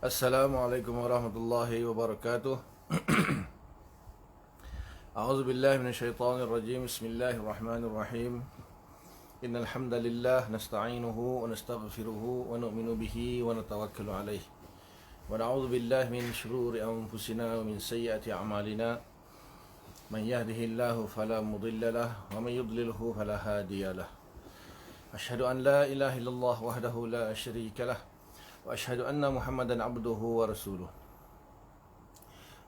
Assalamualaikum warahmatullahi wabarakatuh. A'udzu billahi minasyaitonir rajim. Bismillahirrahmanirrahim. Innal hamdalillah nasta'inuhu wa nastaghfiruhu wa nu'minu bihi wa natawakkalu alayh. Wa na'udzu billahi min shururi anfusina wa min sayyiati a'malina. Man yahdihillahu fala mudilla lahu wa man yudlilhu fala hadiya lahu. Asyhadu an la ilaha illallah wahdahu la syarika lahu. وأشهد أن محمدا عبده ورسوله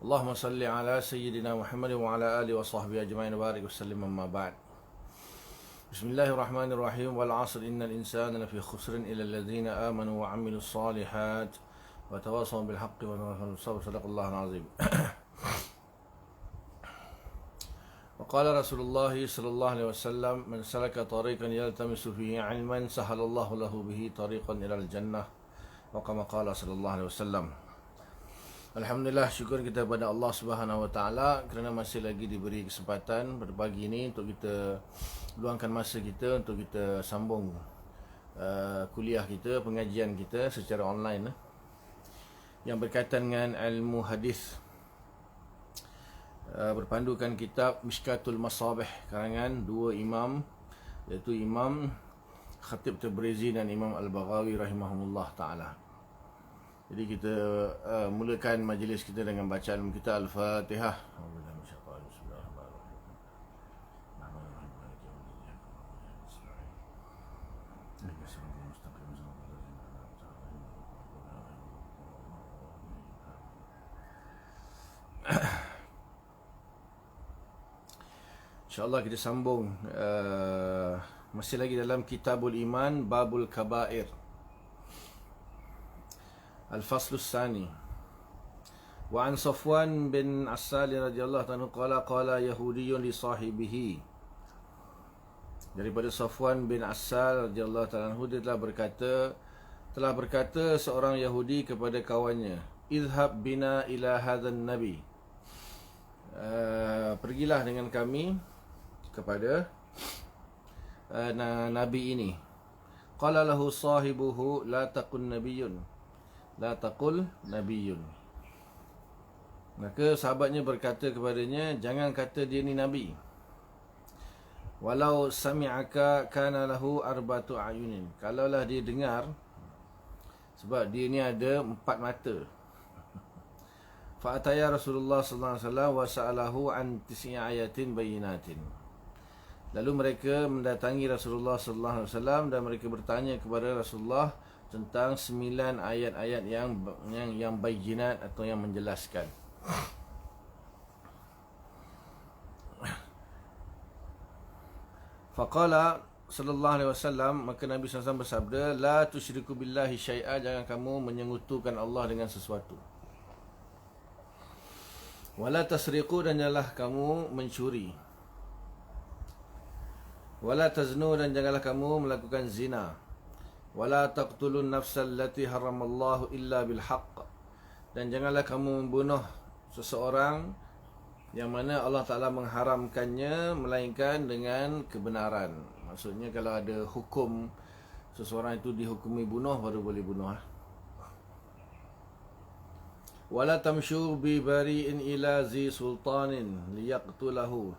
اللهم صل على سيدنا محمد وعلى آله وصحبه أجمعين وبارك وسلم أما بعد بسم الله الرحمن الرحيم والعصر إن الإنسان لفي خسر إلا الذين آمنوا وعملوا الصالحات وتواصوا بالحق وتواصوا بالصبر صدق الله العظيم وقال رسول الله صلى الله عليه وسلم من سلك طريقا يلتمس فيه علما سهل الله له به طريقا إلى الجنة Waqama qala sallallahu alaihi wasallam. Alhamdulillah, syukur kita kepada Allah Subhanahu wa taala kerana masih lagi diberi kesempatan pada pagi ini untuk kita luangkan masa kita untuk kita sambung kuliah kita, pengajian kita secara online yang berkaitan dengan ilmu hadis, berpandukan kitab Mishkatul Masabih karangan dua imam, iaitu Imam Khatib Tabrizi dan Imam Al-Baghawi rahimahumullah ta'ala. Jadi kita mulakan majlis kita dengan bacaan kita Al-Fatihah. InsyaAllah kita sambung masih lagi dalam Kitabul Iman, Babul Kabair, Al-Faslu Tsani. Wa an Safwan bin Assal radhiyallahu anhu qala yahudiyyun li sahibihi. Daripada Safwan bin Assal radhiyallahu anhu, dia telah berkata seorang Yahudi kepada kawannya, "Idhhab bina ila hadzal nabi." Pergilah dengan kami kepada nabi ini. Qala lahu sahibuhu la taqul nabiyyun. La taqul nabiyyun. Maka sahabatnya berkata kepadanya, jangan kata dia ni nabi. Walau sami'aka kana lahu arbatu ayunin. Kalaulah dia dengar, sebab dia ni ada 4 mata. Fa ataya Rasulullah sallallahu alaihi wasallam wa sa'alahu an tis'i ayatin bayyinatin. Lalu mereka mendatangi Rasulullah sallallahu alaihi wasallam dan mereka bertanya kepada Rasulullah tentang 9 ayat-ayat yang bayyinat atau yang menjelaskan. Faqala sallallahu alaihi wasallam, maka Nabi SAW bersabda, la tusyriku billahi syai'a, jangan kamu menyekutukan Allah dengan sesuatu. Wala tasriqu, dan janganlah kamu mencuri. Wala taznu, dan janganlah kamu melakukan zina. Wala taqtulun nafsal lati haramallahu illa bil haqq, dan janganlah kamu membunuh seseorang yang mana Allah Ta'ala mengharamkannya melainkan dengan kebenaran. Maksudnya kalau ada hukum seseorang itu dihukumi bunuh, baru boleh bunuh. Wala tamshu bi bari'in ila zi sultanin liyaqtulahu,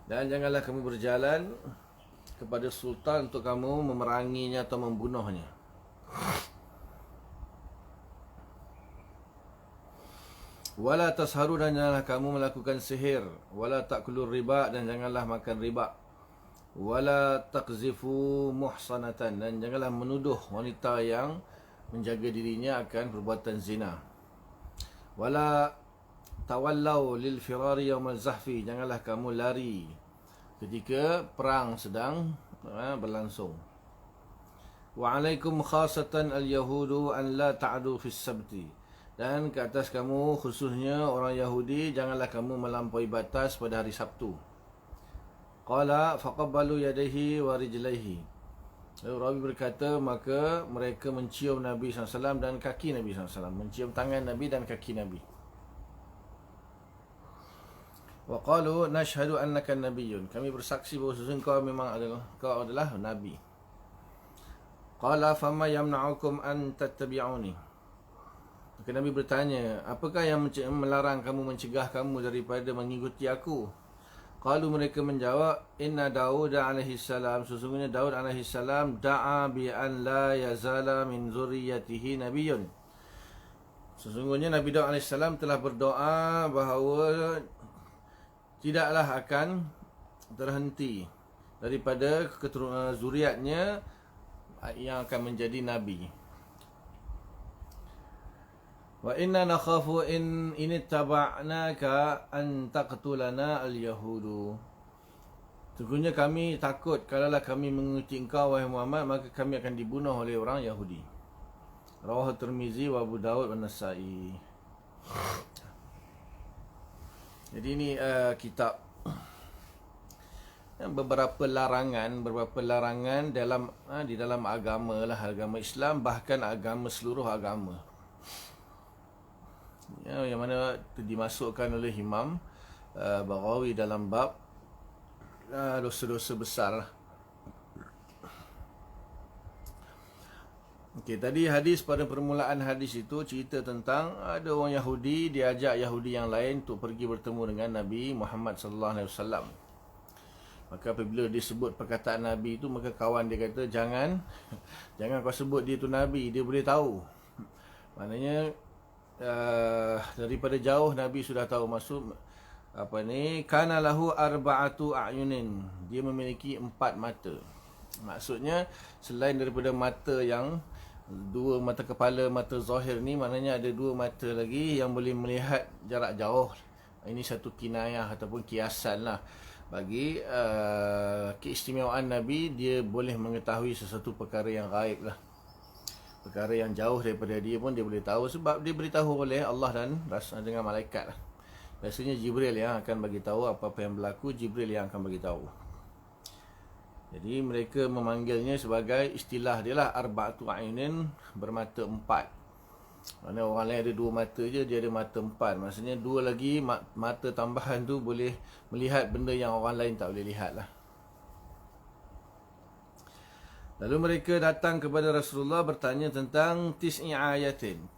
dan janganlah kamu berjalan kepada sultan untuk kamu memeranginya atau membunuhnya. Wala tasharu, dan janganlah kamu melakukan sihir. Wala ta'kulur riba, dan janganlah makan riba. Wala taqzifu muhsanatan, dan janganlah menuduh wanita yang menjaga dirinya akan perbuatan zina. Wala tawallau lil firari yawmal zahfi, janganlah kamu lari ketika perang sedang berlangsung. Wa alaikum khasatan al-yahudu an la ta'adu fis sabti, dan ke atas kamu khususnya orang Yahudi, janganlah kamu melampaui batas pada hari Sabtu. Qala faqabbalu yadayhi wa rijlaihi. Lalu Rabi berkata, maka mereka mencium Nabi SAW dan kaki Nabi SAW, mencium tangan Nabi dan kaki Nabi. Wa qalu nashhadu annaka nabiyyun, kami bersaksi bahawa sesungguhnya kau adalah nabi. Qala fama yamna'ukum an tattabi'uni, Maka Nabi bertanya, apakah yang melarang kamu, mencegah kamu daripada mengikuti aku? Qalu, mereka menjawab, inna Daud alaihi salam, sesungguhnya Daud alaihi salam da'a bi an la yazala min zurriyatihi nabiyyun. Sesungguhnya Nabi Daud alaihi salam telah berdoa bahawa tidaklah akan terhenti daripada keturunan zuriatnya yang akan menjadi nabi. Wa inna nakhafu in ittaba'naka an taqtulana al-yahudu. Sesungguhnya kami takut kalaulah kami mengikuti engkau wahai Muhammad, maka kami akan dibunuh oleh orang Yahudi. Rawahu Tirmizi wa Abu Daud wa Nasa'i. Jadi ini kitab beberapa larangan dalam di dalam agama lah, agama Islam, bahkan agama seluruh agama. Yang mana dimasukkan oleh Imam Baghawi dalam bab dosa-dosa besar. Okey, tadi hadis, pada permulaan hadis itu cerita tentang ada orang Yahudi diajak Yahudi yang lain untuk pergi bertemu dengan Nabi Muhammad sallallahu alaihi wasallam. Maka apabila disebut perkataan Nabi itu, maka kawan dia kata, jangan kau sebut dia tu Nabi, dia boleh tahu. Maknanya daripada jauh Nabi sudah tahu. Maksud kana lahu arba'atu a'yunin, dia memiliki 4 mata. Maksudnya selain daripada mata yang 2 mata kepala, mata zahir ni, maknanya ada 2 mata lagi yang boleh melihat jarak jauh. Ini satu kinayah ataupun kiasan lah bagi keistimewaan Nabi. Dia boleh mengetahui sesuatu perkara yang gaib lah, perkara yang jauh daripada dia pun dia boleh tahu, sebab dia beritahu oleh Allah dan dengan malaikat. Biasanya Jibril yang akan bagi tahu apa-apa yang berlaku, Jibril yang akan bagi tahu. Jadi mereka memanggilnya sebagai, istilah dia lah, arba'atu a'yunin, bermata 4. Mana orang lain ada 2 mata je, dia ada mata 4. Maksudnya 2 lagi mata tambahan tu boleh melihat benda yang orang lain tak boleh lihat lah. Lalu mereka datang kepada Rasulullah bertanya tentang tis'i ayatin,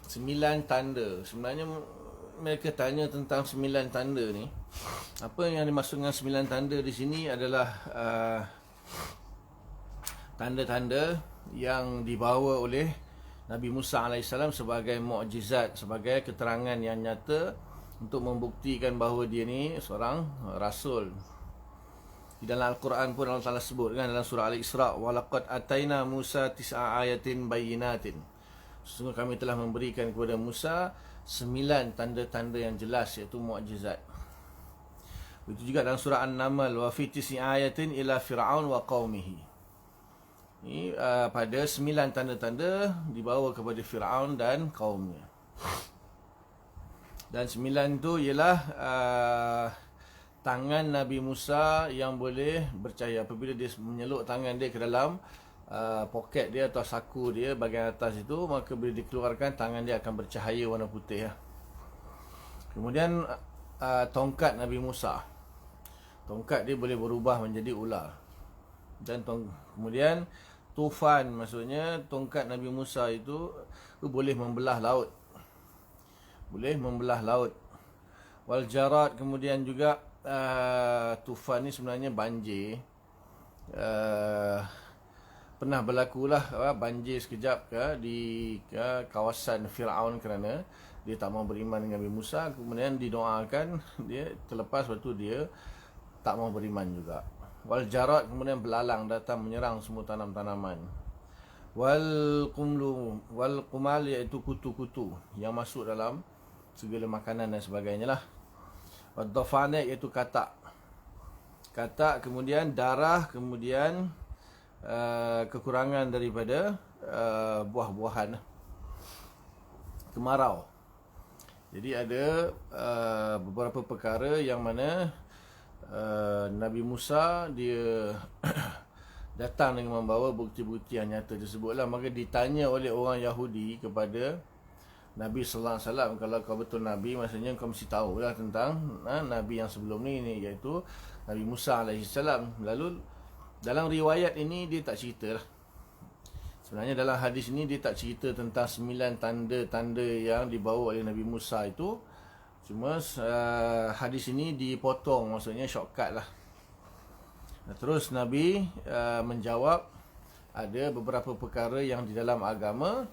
9 tanda. Sebenarnya mereka tanya tentang 9 tanda ni. Apa yang dimaksud dengan 9 tanda di sini adalah tanda-tanda yang dibawa oleh Nabi Musa AS sebagai mukjizat, sebagai keterangan yang nyata untuk membuktikan bahawa dia ni seorang rasul. Di dalam Al-Quran pun Allah Ta'ala sebut kan, dalam surah Al-Isra, walaqad ataina Musa tis'a ayatin bayyinatin. Sesungguhnya kami telah memberikan kepada Musa 9 tanda-tanda yang jelas, iaitu mukjizat. Itu juga dalam surah An-Naml, wa fi tis'i ayatin ila fir'aun wa qaumihi. Ini pada 9 tanda-tanda dibawa kepada Fir'aun dan kaumnya. Dan 9 tu ialah tangan Nabi Musa yang boleh bercahaya. Apabila dia menyeluk tangan dia ke dalam poket dia atau saku dia bahagian atas itu, maka bila dikeluarkan, tangan dia akan bercahaya warna putih. Kemudian tongkat Nabi Musa, tongkat dia boleh berubah menjadi ular. Dan kemudian tufan, maksudnya tongkat Nabi Musa itu boleh membelah laut, boleh membelah laut. Wal jarad, kemudian juga tufan ni sebenarnya banjir. Pernah berlakulah banjir sekejap di kawasan Fir'aun kerana dia tak mau beriman dengan Nabi Musa. Kemudian didoakan dia terlepas, lepas tu dia tak mau beriman juga. Wal jarad, kemudian belalang datang menyerang semua tanam-tanaman. Wal qumal, iaitu kutu-kutu yang masuk dalam segala makanan dan sebagainya lah. Wad dafana, iaitu katak, kemudian darah, kemudian kekurangan daripada buah-buahan, kemarau. Jadi ada beberapa perkara yang mana Nabi Musa dia datang dengan membawa bukti-bukti yang nyata tersebutlah. Maka ditanya oleh orang Yahudi kepada Nabi sallallahu alaihi wasallam, kalau kau betul Nabi, maksudnya kau mesti tahulah tentang Nabi yang sebelum ni, iaitu Nabi Musa alaihi salam. Lalu dalam riwayat ini dia tak cerita lah Sebenarnya dalam hadis ini dia tak cerita tentang 9 tanda-tanda yang dibawa oleh Nabi Musa itu. Cuma hadis ini dipotong, maksudnya shortcut lah. Terus Nabi menjawab ada beberapa perkara yang di dalam agama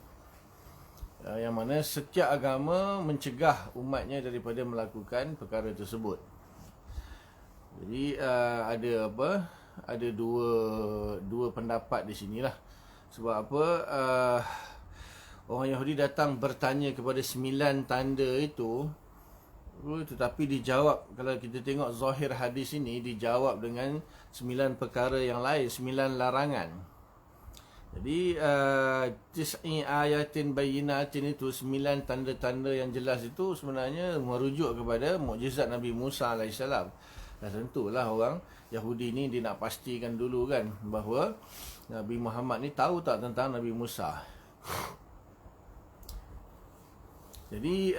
yang mana setiap agama mencegah umatnya daripada melakukan perkara tersebut. Jadi ada apa? Ada dua pendapat di sinilah. Sebab apa? Orang Yahudi datang bertanya kepada 9 tanda itu, tetapi dijawab, kalau kita tengok zahir hadis ini, dijawab dengan 9 perkara yang lain, 9 larangan. Jadi tis'i ayatin bayyinatin itu, 9 tanda-tanda yang jelas itu sebenarnya merujuk kepada mukjizat Nabi Musa AS. Dan tentulah orang Yahudi ni dia nak pastikan dulu kan bahawa Nabi Muhammad ni tahu tak tentang Nabi Musa. Jadi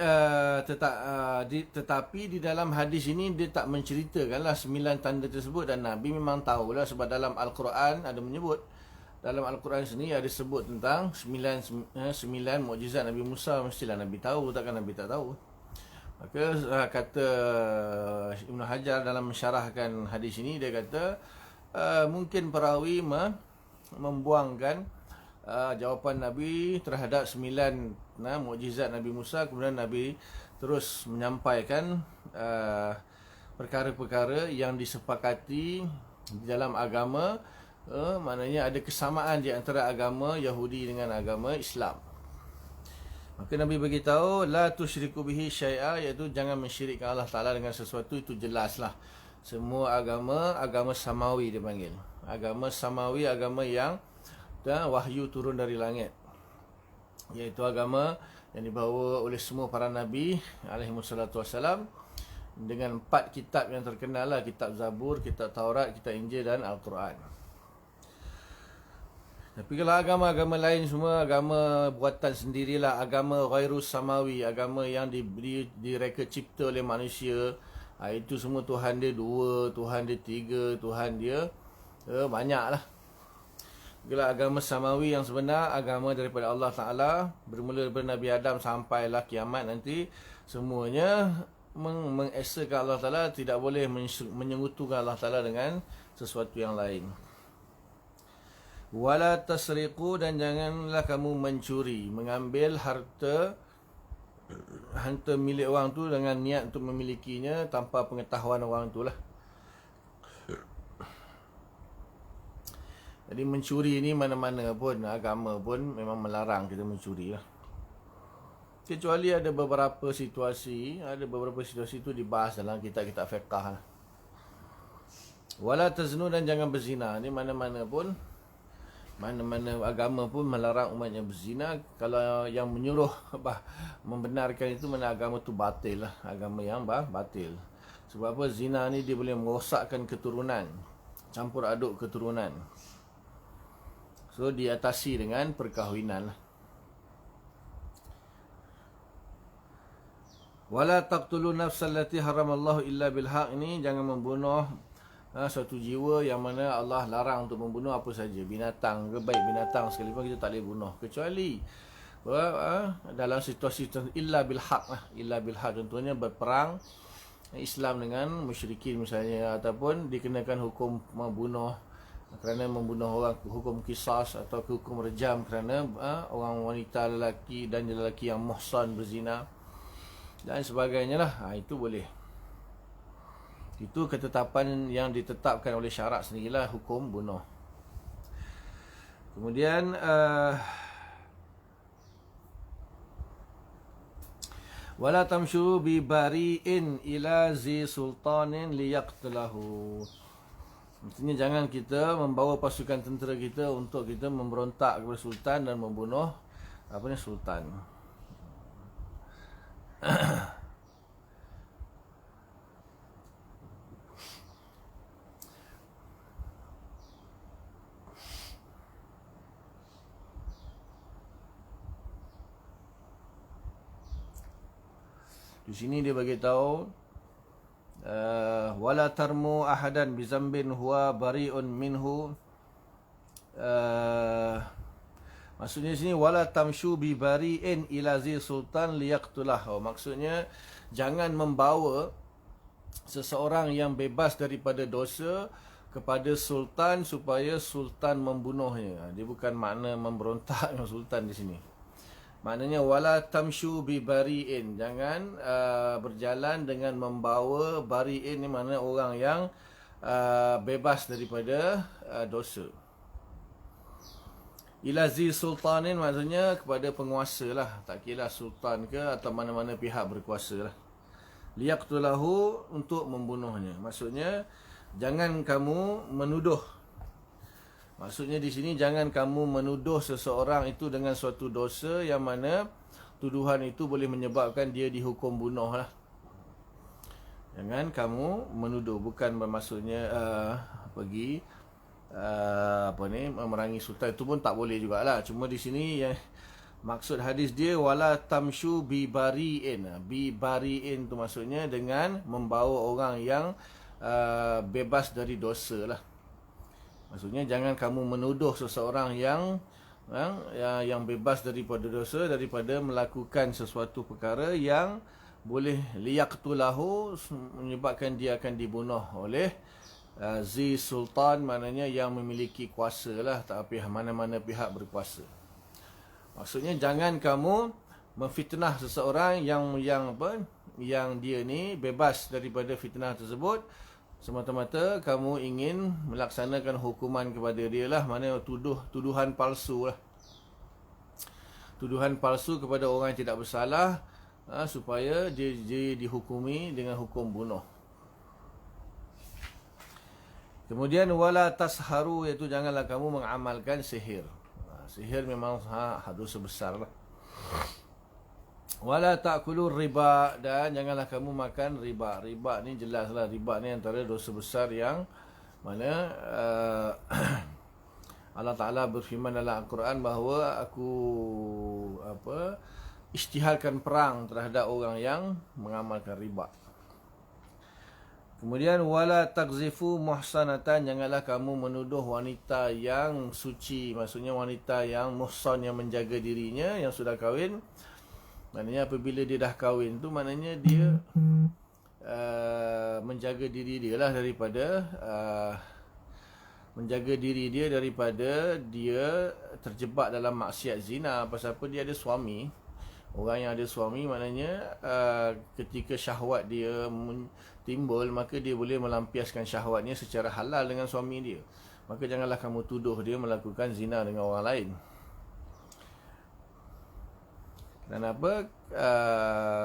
tetapi di dalam hadis ini dia tak menceritakanlah 9 tanda tersebut, dan Nabi memang tahulah sebab dalam Al-Quran ada menyebut, dalam Al-Quran sendiri ada sebut tentang 9 mukjizat Nabi Musa. Mestilah Nabi tahu, takkan Nabi tak tahu. Maka kata Ibn Hajar dalam mensyarahkan hadis ini, dia kata mungkin perawi membuangkan jawapan Nabi terhadap 9 mukjizat Nabi Musa, kemudian Nabi terus menyampaikan perkara-perkara yang disepakati di dalam agama, maknanya ada kesamaan di antara agama Yahudi dengan agama Islam. Maka Nabi beritahu la tusyriku bihi syai'a, iaitu jangan mensyirikkan Allah Ta'ala dengan sesuatu. Itu jelaslah semua agama samawi dia panggil. Agama samawi, agama yang wahyu turun dari langit, iaitu agama yang dibawa oleh semua para Nabi alaihimussalatu wassalam, dengan 4 kitab yang terkenal lah, kitab Zabur, kitab Taurat, kitab Injil dan Al-Quran. Tapi kalau agama-agama lain semua agama buatan sendirilah, agama ghairus samawi, agama yang direka cipta oleh manusia, itu semua Tuhan dia 2, Tuhan dia 3, Tuhan dia banyaklah. Kalau agama samawi yang sebenar, agama daripada Allah Ta'ala, bermula daripada Nabi Adam sampailah kiamat nanti, semuanya mengesakan Allah Ta'ala, tidak boleh menyekutukan Allah Ta'ala dengan sesuatu yang lain. Wala tasriqu, dan janganlah kamu mencuri, mengambil harta milik orang tu dengan niat untuk memilikinya tanpa pengetahuan orang tu lah. Jadi mencuri ni mana-mana pun, agama pun memang melarang kita mencuri lah. Kecuali ada beberapa situasi itu dibahas dalam kitab-kitab fiqh lah. Wala taznu, dan jangan berzina. Ni mana-mana agama pun melarang umatnya berzina. Kalau yang menyuruh membenarkan itu, mana agama tu batil lah, agama yang batil. Sebab apa? Zina ni dia boleh merosakkan keturunan, campur aduk keturunan. So diatasi dengan perkahwinan lah. Wala taqtulu nafsal lati haramallahu illa bil haq, ini jangan membunuh suatu jiwa yang mana Allah larang untuk membunuh apa saja, binatang ke, baik binatang sekalipun kita tak boleh bunuh, kecuali dalam situasi illa bil haq lah. Illa bil haq contohnya berperang Islam dengan musyrikin misalnya, ataupun dikenakan hukum membunuh kerana membunuh orang, hukum qisas atau hukum rejam kerana orang wanita lelaki dan lelaki yang muhsan berzina dan sebagainya lah. Itu boleh. Itu ketetapan yang ditetapkan oleh syarak sendirilah, hukum bunuh. Kemudian wala tamshu bi bari'in ila zi sultanin liyaqtalahu. Maksudnya jangan kita membawa pasukan tentera kita untuk kita memberontak kepada sultan dan membunuh sultan. Di sini dia bagi tahu wala tarmu ahadan bizambin huwa bari'un minhu Maksudnya sini wala tamshu bi bari'in ila zi sultan liyaqtulah. Maksudnya jangan membawa seseorang yang bebas daripada dosa kepada sultan supaya sultan membunuhnya. Dia bukan makna memberontak dengan sultan di sini. Maknanya wala tamshu bi bari'in, jangan berjalan dengan membawa bari'in, ni makna orang yang bebas daripada dosa. Ila zi sultanin maksudnya kepada penguasa lah, tak kira sultan ke atau mana-mana pihak berkuasa lah. Liyaqtulahu, untuk membunuhnya. Maksudnya jangan kamu menuduh. Maksudnya di sini jangan kamu menuduh seseorang itu dengan suatu dosa yang mana tuduhan itu boleh menyebabkan dia dihukum bunuh lah. Jangan kamu menuduh, bukan bermaksudnya pergi memerangi sultan, itu pun tak boleh jugalah. Cuma di sini yang maksud hadis dia wala tamshu bi bari'in. Bi bari'in tu maksudnya dengan membawa orang yang bebas dari dosa lah. Maksudnya jangan kamu menuduh seseorang yang bebas daripada dosa, daripada melakukan sesuatu perkara yang boleh liyaqtulahu, menyebabkan dia akan dibunuh oleh zi sultan, maknanya yang memiliki kuasa lah, tak mana-mana pihak berkuasa. Maksudnya jangan kamu memfitnah seseorang yang dia ni bebas daripada fitnah tersebut, semata-mata kamu ingin melaksanakan hukuman kepada dia lah, mana tuduhan palsu lah. Tuduhan palsu kepada orang yang tidak bersalah, supaya dia dihukumi dengan hukum bunuh. Kemudian wala tasharu, iaitu janganlah kamu mengamalkan sihir. Sihir memang dosa besar lah. Wala ta'kulur riba, dan janganlah kamu makan riba. Riba ni jelaslah, riba ni antara dosa besar yang mana Allah Ta'ala berfirman dalam Al-Quran bahawa aku isytiharkan perang terhadap orang yang mengamalkan riba. Kemudian wala taqzifu muhsanatan, janganlah kamu menuduh wanita yang suci. Maksudnya wanita yang muhsan, yang menjaga dirinya, yang sudah kahwin. Maknanya apabila dia dah kahwin tu, maknanya dia menjaga diri dia lah daripada dia terjebak dalam maksiat zina. Pasal apa? Dia ada suami. Orang yang ada suami maknanya ketika syahwat dia timbul, maka dia boleh melampiaskan syahwatnya secara halal dengan suami dia. Maka janganlah kamu tuduh dia melakukan zina dengan orang lain. Dan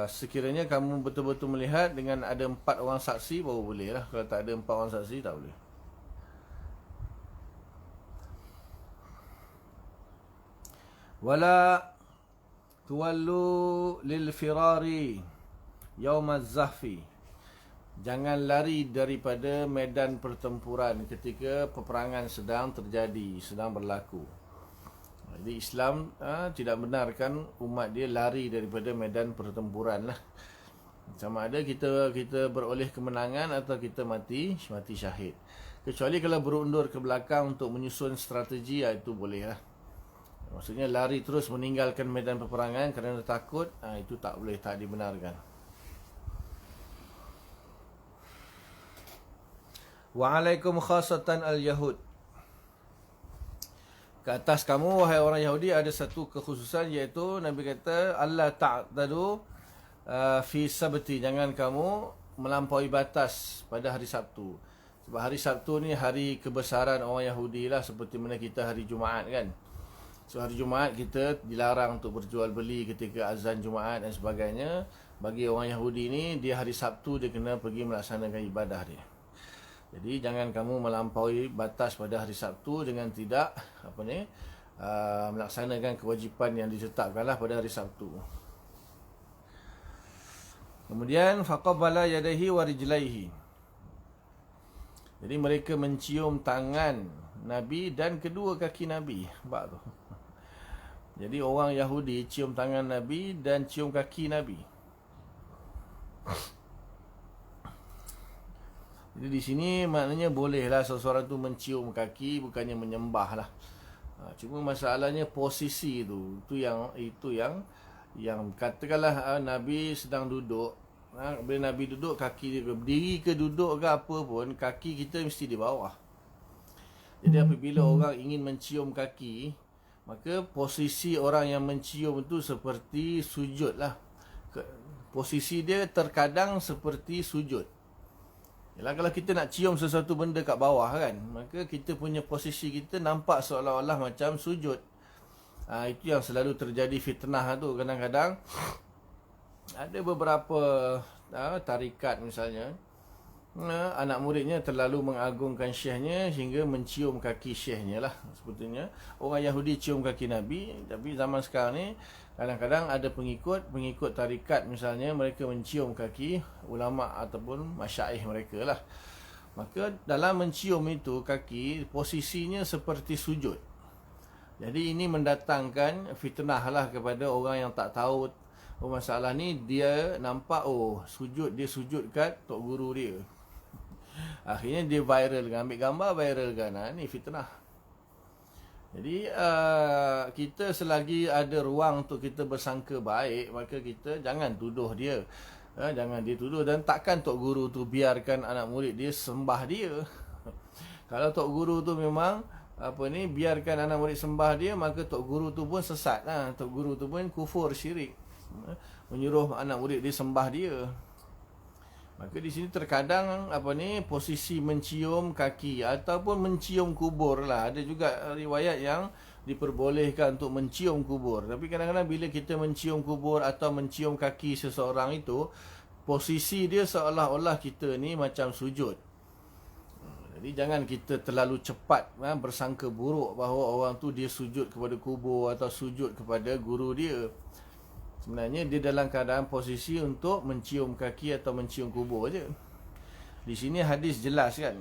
sekiranya kamu betul-betul melihat dengan ada 4 orang saksi baru boleh lah. Kalau tak ada 4 orang saksi, tak boleh. Wala tuwallu lil firari yaumaz zahfi, jangan lari daripada medan pertempuran ketika peperangan sedang terjadi, sedang berlaku. Jadi Islam tidak benarkan umat dia lari daripada medan pertempuran lah. Sama ada kita beroleh kemenangan atau kita mati syahid. Kecuali kalau berundur ke belakang untuk menyusun strategi, itu boleh lah. Maksudnya lari terus meninggalkan medan peperangan kerana takut, itu tak boleh, tak dibenarkan. Wa alaikum khasatan al-yahud, ke atas kamu wahai orang Yahudi ada satu kekhususan, iaitu Nabi kata Allah ta'tadu fi sabti, jangan kamu melampaui batas pada hari Sabtu. Sebab hari Sabtu ni hari kebesaran orang Yahudi lah, seperti mana kita hari Jumaat kan. So hari Jumaat kita dilarang untuk berjual beli ketika azan Jumaat dan sebagainya. Bagi orang Yahudi ni, dia hari Sabtu dia kena pergi melaksanakan ibadah dia. Jadi jangan kamu melampaui batas pada hari Sabtu dengan tidak melaksanakan kewajipan yang ditetapkanlah pada hari Sabtu. Kemudian faqabbala yadayhi wa rijlaihi, jadi mereka mencium tangan Nabi dan kedua kaki Nabi. Nampak tu? Jadi orang Yahudi cium tangan Nabi dan cium kaki Nabi. Jadi di sini maknanya bolehlah seseorang tu mencium kaki, bukannya menyembah lah. Cuma masalahnya posisi itu yang katakanlah Nabi sedang duduk. Bila Nabi duduk, kaki dia berdiri ke duduk ke apa pun, kaki kita mesti di bawah. Jadi apabila orang ingin mencium kaki, maka posisi orang yang mencium itu seperti sujud lah. Posisi dia terkadang seperti sujud. Yalah, kalau kita nak cium sesuatu benda kat bawah kan, maka kita punya posisi kita nampak seolah-olah macam sujud. Itu yang selalu terjadi fitnah tu. Kadang-kadang ada beberapa tarikat misalnya, anak muridnya terlalu mengagungkan syekhnya hingga mencium kaki syekhnya lah. Sebetulnya orang Yahudi cium kaki Nabi, tapi zaman sekarang ni kadang-kadang ada pengikut tarikat misalnya, mereka mencium kaki ulama ataupun masyaikh mereka lah. Maka dalam mencium itu kaki, posisinya seperti sujud. Jadi ini mendatangkan fitnah lah kepada orang yang tak tahu. Masalah ni dia nampak sujud, dia sujud kat tok guru dia. Akhirnya dia viralkan, ambil gambar viralkan. Ni fitnah. Jadi kita selagi ada ruang untuk kita bersangka baik, maka kita jangan tuduh dia. Jangan dituduh, dan takkan tok guru tu biarkan anak murid dia sembah dia. Kalau tok guru tu memang biarkan anak murid sembah dia, maka tok guru tu pun sesat lah. Tok guru tu pun kufur, syirik, menyuruh anak murid dia sembah dia. Maka di sini terkadang posisi mencium kaki ataupun mencium kubur lah. Ada juga riwayat yang diperbolehkan untuk mencium kubur. Tapi kadang-kadang bila kita mencium kubur atau mencium kaki seseorang itu, posisi dia seolah-olah kita ni macam sujud. Jadi jangan kita terlalu cepat bersangka buruk bahawa orang tu dia sujud kepada kubur atau sujud kepada guru dia. Sebenarnya dia dalam keadaan posisi untuk mencium kaki atau mencium kubur je. Di sini hadis jelas kan.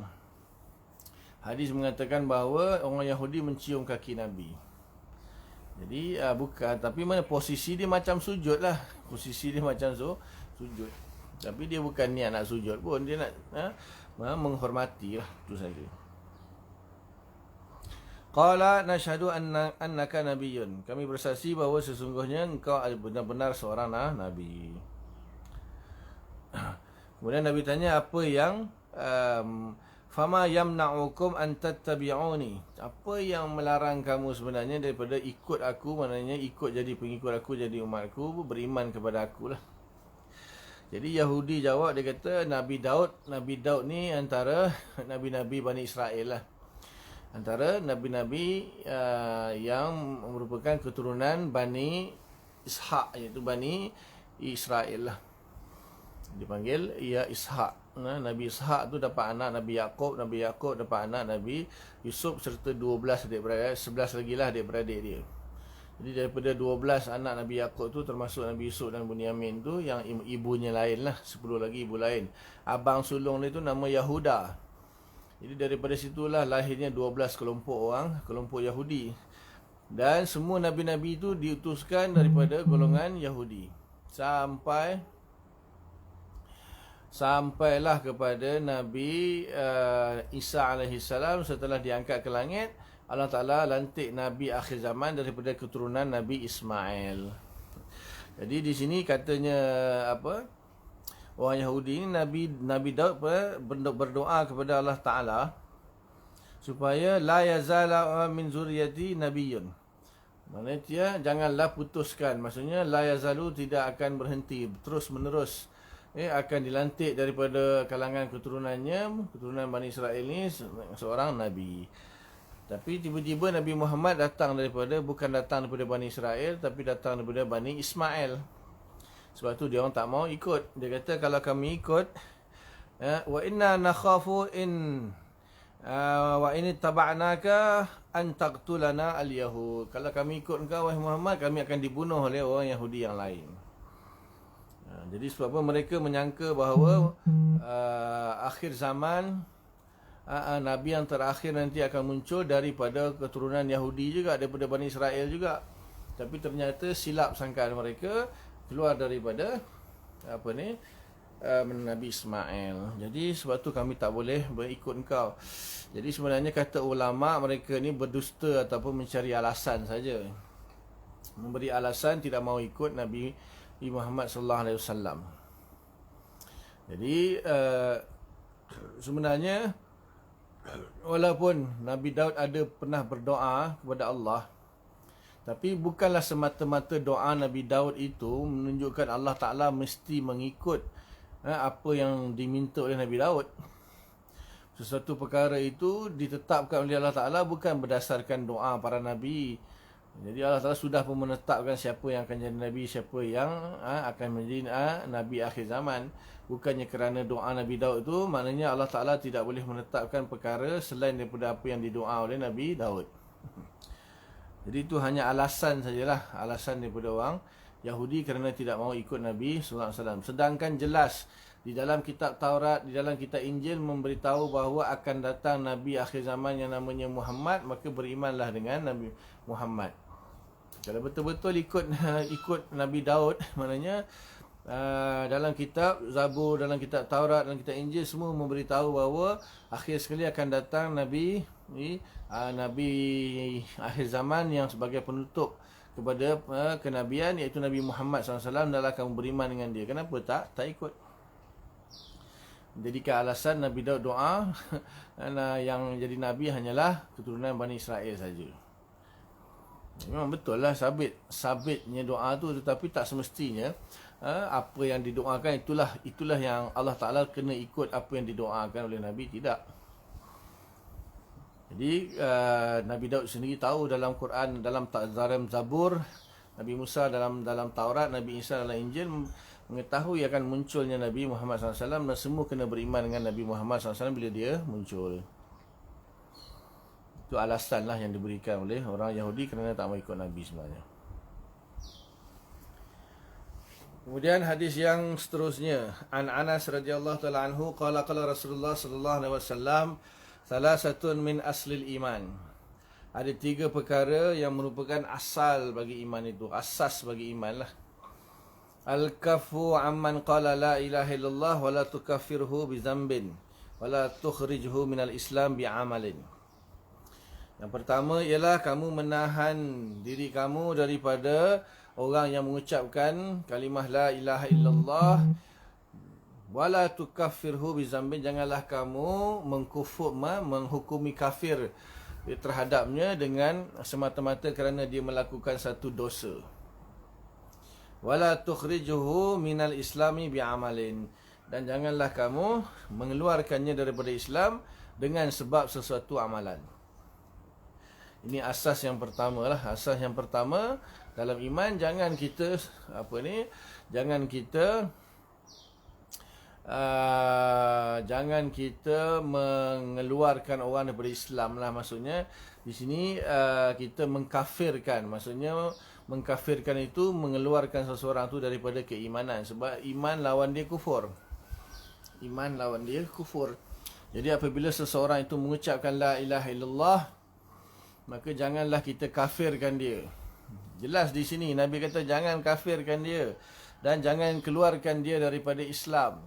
Hadis mengatakan bahawa orang Yahudi mencium kaki Nabi. Jadi bukan, tapi mana posisi dia macam sujud lah. Posisi dia macam sujud. Tapi dia bukan niat nak sujud pun, dia nak menghormati lah, itu saja. Qala nashhadu annaka nabiyyun. Kami bersaksi bahawa sesungguhnya engkau benar-benar seorang nabi. Kemudian Nabi tanya, apa yang fama yamna'ukum an tattabi'uni? Apa yang melarang kamu sebenarnya daripada ikut aku, maknanya ikut jadi pengikut aku, jadi umatku, beriman kepada aku lah. Jadi Yahudi jawab, dia kata Nabi Daud ni antara nabi-nabi Bani Israel lah. Antara nabi-nabi yang merupakan keturunan Bani Ishaq, iaitu Bani Israel lah. Dipanggil Ishaq. Nabi Ishaq tu dapat anak Nabi Yaqub, Nabi Yaqub dapat anak Nabi Yusuf serta 12 adik-beradik, 11 lagi lah adik-beradik dia. Jadi daripada 12 anak Nabi Yaqub tu, termasuk Nabi Yusuf dan Bunyamin tu, yang ibunya lain lah, 10 lagi ibu lain. Abang sulung dia tu nama Yahuda. Jadi daripada situlah lahirnya 12 kelompok orang, kelompok Yahudi. Dan semua nabi-nabi itu diutuskan daripada golongan Yahudi. Sampailah kepada Nabi Isa alaihissalam. Setelah diangkat ke langit, Allah Ta'ala lantik Nabi akhir zaman daripada keturunan Nabi Ismail. Jadi di sini katanya orang Yahudi ni, Nabi Daud berdoa kepada Allah Ta'ala supaya la yazala min zuriyati nabiyyun. Maksudnya janganlah putuskan. Maksudnya la yazalu, tidak akan berhenti, terus menerus akan dilantik daripada kalangan keturunan Bani Israel ni seorang Nabi. Tapi tiba-tiba Nabi Muhammad bukan datang daripada Bani Israel, tapi datang daripada Bani Ismail. Sebab tu dia orang tak mau ikut. Dia kata kalau kami ikut, wa inna nakhafu wa in taba'naka an taqtulana al-yahud. Kalau kami ikut engkau wahai Muhammad, kami akan dibunuh oleh orang Yahudi yang lain. Jadi sebab apa mereka menyangka bahawa akhir zaman Nabi yang terakhir nanti akan muncul daripada keturunan Yahudi juga, daripada Bani Israel juga. Tapi ternyata silap sangkaan mereka, keluar daripada Nabi Ismail. Jadi sebab tu kami tak boleh berikut engkau. Jadi sebenarnya kata ulama, mereka ni berdusta ataupun mencari alasan saja. Memberi alasan tidak mau ikut Nabi Muhammad sallallahu alaihi wasallam. Jadi sebenarnya walaupun Nabi Daud ada pernah berdoa kepada Allah, tapi bukanlah semata-mata doa Nabi Daud itu menunjukkan Allah Ta'ala mesti mengikut apa yang diminta oleh Nabi Daud. Sesuatu perkara itu ditetapkan oleh Allah Ta'ala bukan berdasarkan doa para Nabi. Jadi Allah Ta'ala sudah pun menetapkan siapa yang akan jadi Nabi, siapa yang akan menjadi Nabi akhir zaman. Bukannya kerana doa Nabi Daud itu, maknanya Allah Ta'ala tidak boleh menetapkan perkara selain daripada apa yang didoa oleh Nabi Daud. Jadi itu hanya alasan sajalah, alasan daripada orang Yahudi kerana tidak mahu ikut Nabi sallallahu alaihi wasallam. Sedangkan jelas di dalam kitab Taurat, di dalam kitab Injil memberitahu bahawa akan datang Nabi akhir zaman yang namanya Muhammad, maka berimanlah dengan Nabi Muhammad. Kalau betul-betul ikut Nabi Daud, maknanya dalam kitab Zabur, dalam kitab Taurat, dalam kitab Injil semua memberitahu bahawa akhir sekali akan datang Nabi akhir zaman yang sebagai penutup kepada kenabian, iaitu Nabi Muhammad SAW, dan kamu beriman dengan dia. Kenapa tak ikut? Jadikan alasan Nabi Daud doa yang jadi Nabi hanyalah keturunan Bani Israel saja. Memang betul lah sabitnya doa tu, tetapi tak semestinya apa yang didoakan itulah yang Allah Ta'ala kena ikut apa yang didoakan oleh Nabi. Tidak. Jadi Nabi Daud sendiri tahu dalam Quran, dalam Zabur, Nabi Musa dalam Taurat, Nabi Isa dalam Injil mengetahui akan munculnya Nabi Muhammad SAW, dan semua kena beriman dengan Nabi Muhammad SAW bila dia muncul. Itu alasan lah yang diberikan oleh orang Yahudi kerana tak mau ikut Nabi sebenarnya. Kemudian hadis yang seterusnya, An Anas radhiyallahu taala anhu qala Rasulullah sallallahu alaihi wasallam, salasatun min aslil iman. Ada 3 perkara yang merupakan asal bagi iman itu, asas bagi iman lah. Al-kafu amman qala la ilaha illallah wa la tukaffirhu bi dzambin wa la tukhrijhu minal islam bi amalin. Yang pertama ialah kamu menahan diri kamu daripada orang yang mengucapkan kalimah la ilaha illallah wala tukaffirhu bizambin, janganlah kamu menghukumi kafir terhadapnya dengan semata-mata kerana dia melakukan satu dosa. Wala tukhrijuhu minal islami bi'amalin, dan janganlah kamu mengeluarkannya daripada Islam dengan sebab sesuatu amalan. Ini asas yang pertama lah. Asas yang pertama dalam iman, jangan kita jangan kita mengeluarkan orang daripada Islam lah. Maksudnya di sini kita mengkafirkan. Maksudnya mengkafirkan itu mengeluarkan seseorang tu daripada keimanan, sebab iman lawan dia kufur. Iman lawan dia kufur. Jadi apabila seseorang itu mengucapkan la ilaha illallah, maka janganlah kita kafirkan dia. Jelas di sini Nabi kata jangan kafirkan dia dan jangan keluarkan dia daripada Islam.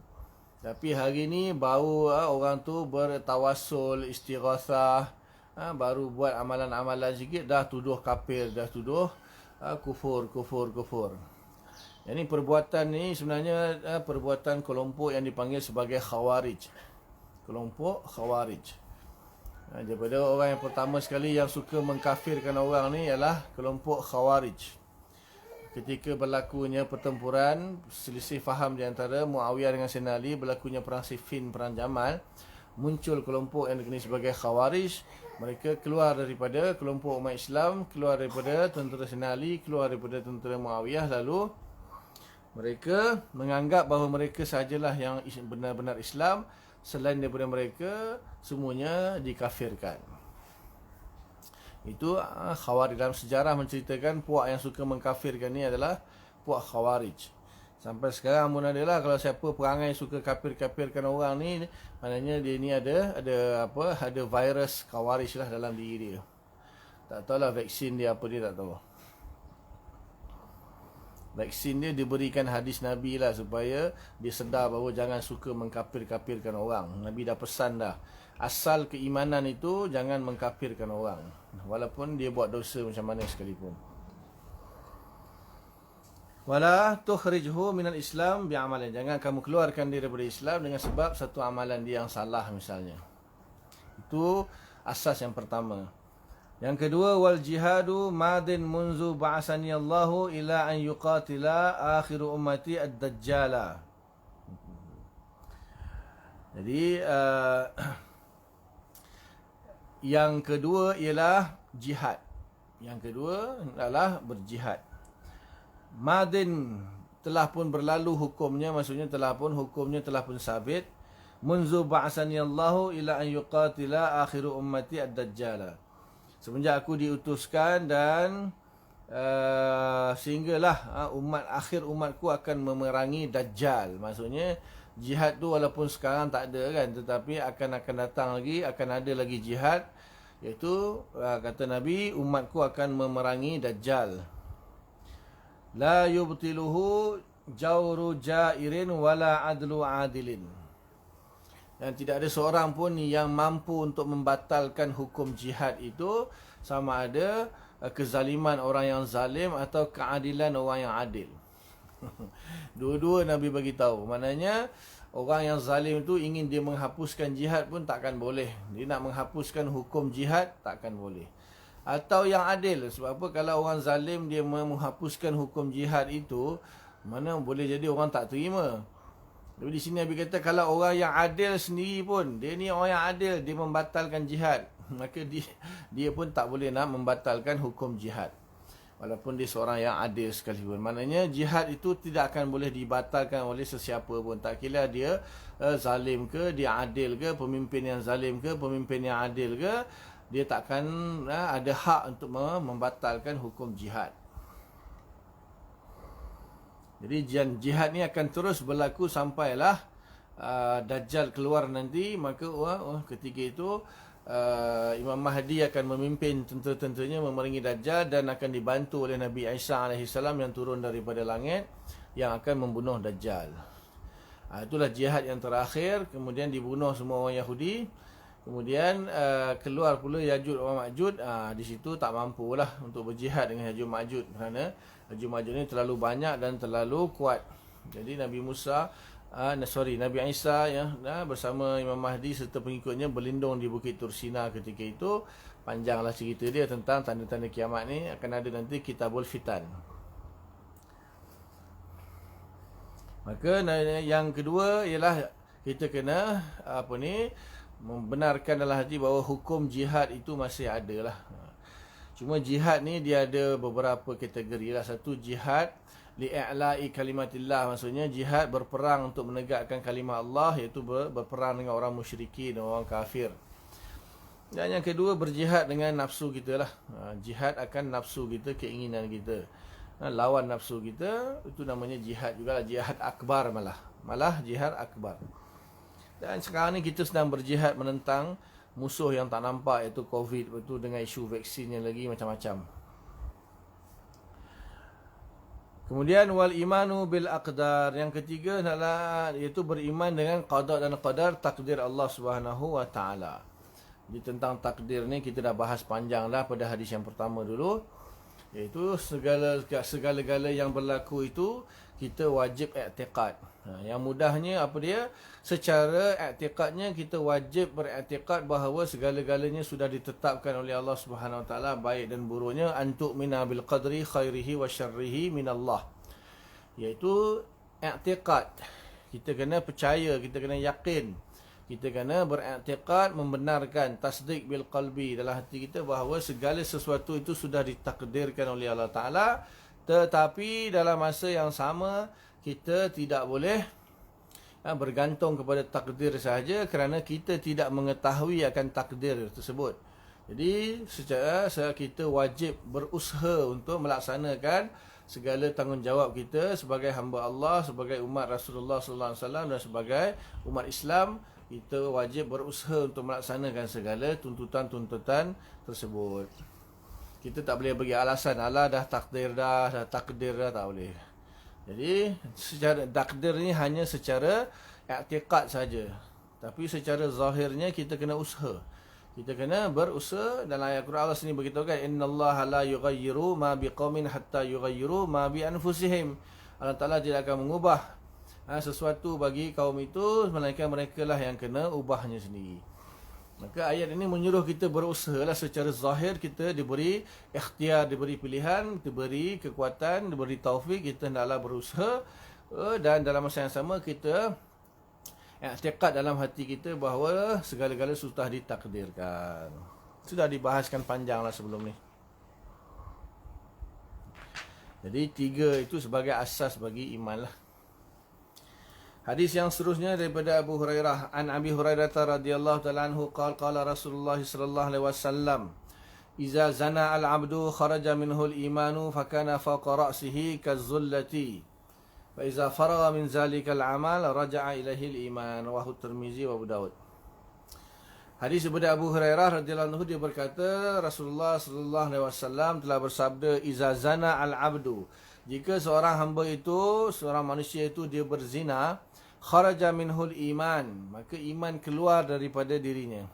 Tapi hari ni baru orang tu bertawassul, istighatsah, baru buat amalan-amalan sikit dah tuduh kafir, dah tuduh kufur. Jadi perbuatan ni sebenarnya perbuatan kelompok yang dipanggil sebagai Khawarij. Kelompok Khawarij. Daripada orang yang pertama sekali yang suka mengkafirkan orang ni ialah kelompok Khawarij. Ketika berlakunya pertempuran, selisih faham di antara Muawiyah dengan Sayyidina Ali, berlakunya perang Siffin, perang Jamal, muncul kelompok yang dikenali sebagai Khawarij. Mereka keluar daripada kelompok umat Islam, keluar daripada tentera Sayyidina Ali, keluar daripada tentera Muawiyah, lalu mereka menganggap bahawa mereka sahajalah yang benar-benar Islam. Selain daripada mereka, semuanya dikafirkan. Itu Khawarij. Dalam sejarah menceritakan puak yang suka mengkafirkan ni adalah puak Khawarij. Sampai sekarang pun adalah, kalau siapa perangai suka kafir-kafirkan orang ni, maknanya dia ni ada virus Khawarij lah dalam diri dia. Tak tahulah vaksin dia apa, dia tak tahu. Vaksin dia diberikan hadis Nabi lah, supaya dia sedar bahawa jangan suka mengkafir-kafirkan orang. Nabi dah pesan dah. Asal keimanan itu jangan mengkafirkan orang, walaupun dia buat dosa macam mana sekalipun. Wala tukhrijhu minal Islam bi'amalin. Jangan kamu keluarkan dia daripada Islam dengan sebab satu amalan dia yang salah misalnya. Itu asas yang pertama. Yang kedua, wal jihadu madin munzu ba'asani Allahu ila an yuqatila akhiru ummati ad-dajjala. Jadi yang kedua ialah jihad. Yang kedua adalah berjihad. Madin telah pun berlalu hukumnya, maksudnya hukumnya telah pun sabit. Munzu ba'asani Allahu ila an yuqatila akhiru ummati ad-dajjala. Semenjak aku diutuskan dan sehinggalah akhir umatku akan memerangi Dajjal. Maksudnya jihad tu walaupun sekarang tak ada kan, tetapi akan datang lagi, akan ada lagi jihad, iaitu kata Nabi, umatku akan memerangi Dajjal. La yubtiluhu jawru jairin wala adlu adilin. Dan tidak ada seorang pun yang mampu untuk membatalkan hukum jihad itu, sama ada kezaliman orang yang zalim atau keadilan orang yang adil. Dua-dua Nabi bagi tahu. Maknanya orang yang zalim itu ingin dia menghapuskan jihad pun takkan boleh. Dia nak menghapuskan hukum jihad takkan boleh. Atau yang adil. Sebab apa? Kalau orang zalim dia menghapuskan hukum jihad itu, mana boleh jadi orang tak terima. Jadi di sini Nabi kata kalau orang yang adil sendiri pun, dia ni orang yang adil, dia membatalkan jihad, maka dia pun tak boleh nak membatalkan hukum jihad. Walaupun dia seorang yang adil sekalipun. Maknanya jihad itu tidak akan boleh dibatalkan oleh sesiapa pun. Tak kira dia zalim ke, dia adil ke, pemimpin yang zalim ke, pemimpin yang adil ke, dia takkan ada hak untuk membatalkan hukum jihad. Jadi jihad ni akan terus berlaku sampailah Dajjal keluar nanti. Maka ketika itu Imam Mahdi akan memimpin tentera-tenteranya memerangi Dajjal, dan akan dibantu oleh Nabi Isa AS yang turun daripada langit, yang akan membunuh Dajjal. Itulah jihad yang terakhir. Kemudian dibunuh semua orang Yahudi. Kemudian keluar pula Yajuj wa Majuj. Di situ tak mampulah untuk berjihad dengan Yajuj Majuj, kerana Yajuj Majuj ni terlalu banyak dan terlalu kuat. Jadi Nabi Nabi Isa bersama Imam Mahdi serta pengikutnya berlindung di Bukit Tursina ketika itu. Panjanglah cerita dia tentang tanda-tanda kiamat ni. Akan ada nanti Kitabul Fitan. Maka yang kedua ialah kita kena membenarkan dalam hati bahawa hukum jihad itu masih ada lah. Cuma jihad ni dia ada beberapa kategori lah. Satu, jihad li'a'la'i kalimatillah. Maksudnya jihad berperang untuk menegakkan kalimah Allah, iaitu berperang dengan orang musyrikin, orang kafir. Dan yang kedua, berjihad dengan nafsu kita lah. Jihad akan nafsu kita, keinginan kita. Lawan nafsu kita, itu namanya jihad juga lah. Jihad akbar malah jihad akbar. Dan sekarang ni kita sedang berjihad menentang musuh yang tak nampak, iaitu COVID, betul, dengan isu vaksin yang lagi macam-macam. Kemudian wal imanu bil aqdar. Yang ketiga adalah iaitu beriman dengan qada dan qadar, takdir Allah Subhanahu wa taala. Jadi tentang takdir ni kita dah bahas panjang dah pada hadis yang pertama dulu, iaitu segala-gala yang berlaku itu kita wajib i'tiqad. Yang mudahnya apa dia? Secara i'tiqadnya kita wajib beriktikad bahawa segala-galanya sudah ditetapkan oleh Allah Subhanahu Wa Taala, baik dan buruknya. Antu'mina bil qadri khairihi wa syarrihi min Allah. Iaitu i'tiqad. Kita kena percaya, kita kena yakin. Kita kena beriktikad, membenarkan, tasdik bil qalbi dalam hati kita bahawa segala sesuatu itu sudah ditakdirkan oleh Allah Taala. Tetapi dalam masa yang sama kita tidak boleh bergantung kepada takdir sahaja, kerana kita tidak mengetahui akan takdir tersebut. Jadi secara kita wajib berusaha untuk melaksanakan segala tanggungjawab kita sebagai hamba Allah, sebagai umat Rasulullah sallallahu alaihi wasallam dan sebagai umat Islam. Kita wajib berusaha untuk melaksanakan segala tuntutan-tuntutan tersebut. Kita tak boleh bagi alasan, alah dah takdir dah, tak boleh. Jadi secara takdir ni hanya secara i'tiqad saja. Tapi secara zahirnya kita kena usaha. Kita kena berusaha. Dalam ayat Quran Allah sini beritahu kan, innallaha la yughayyiru ma biqaumin hatta yughayyiru ma bi anfusihim. Allah Taala tidak akan mengubah sesuatu bagi kaum itu melainkan mereka lah yang kena ubahnya sendiri. Maka ayat ini menyuruh kita berusaha lah. Secara zahir kita diberi ikhtiar, diberi pilihan, diberi kekuatan, diberi taufik. Kita hendaklah berusaha, dan dalam masa yang sama kita i'tiqad dalam hati kita bahawa segala-gala sudah ditakdirkan. Sudah dibahaskan panjang lah sebelum ni. Jadi 3 itu sebagai asas bagi iman lah. Hadis yang seterusnya daripada Abu Hurairah. An Abi Hurairah radhiyallahu ta'ala anhu qala Rasulullah sallallahu alaihi wasallam, "Iza zana al-'abdu kharaja minhu al-imanu fakana fawqa ra'sihi kaz-zullati. Fa iza faragha min zalika al-'amal raja'a ilaihi al-iman." Rawahu Tirmizi wa Abu Daud. Hadis daripada Abu Hurairah radhiyallahu anhu, dia berkata Rasulullah sallallahu alaihi wasallam telah bersabda, "Iza zana al-'abdu." Jika seorang hamba itu, seorang manusia itu dia berzina, kharaja minhul iman, maka iman keluar daripada dirinya.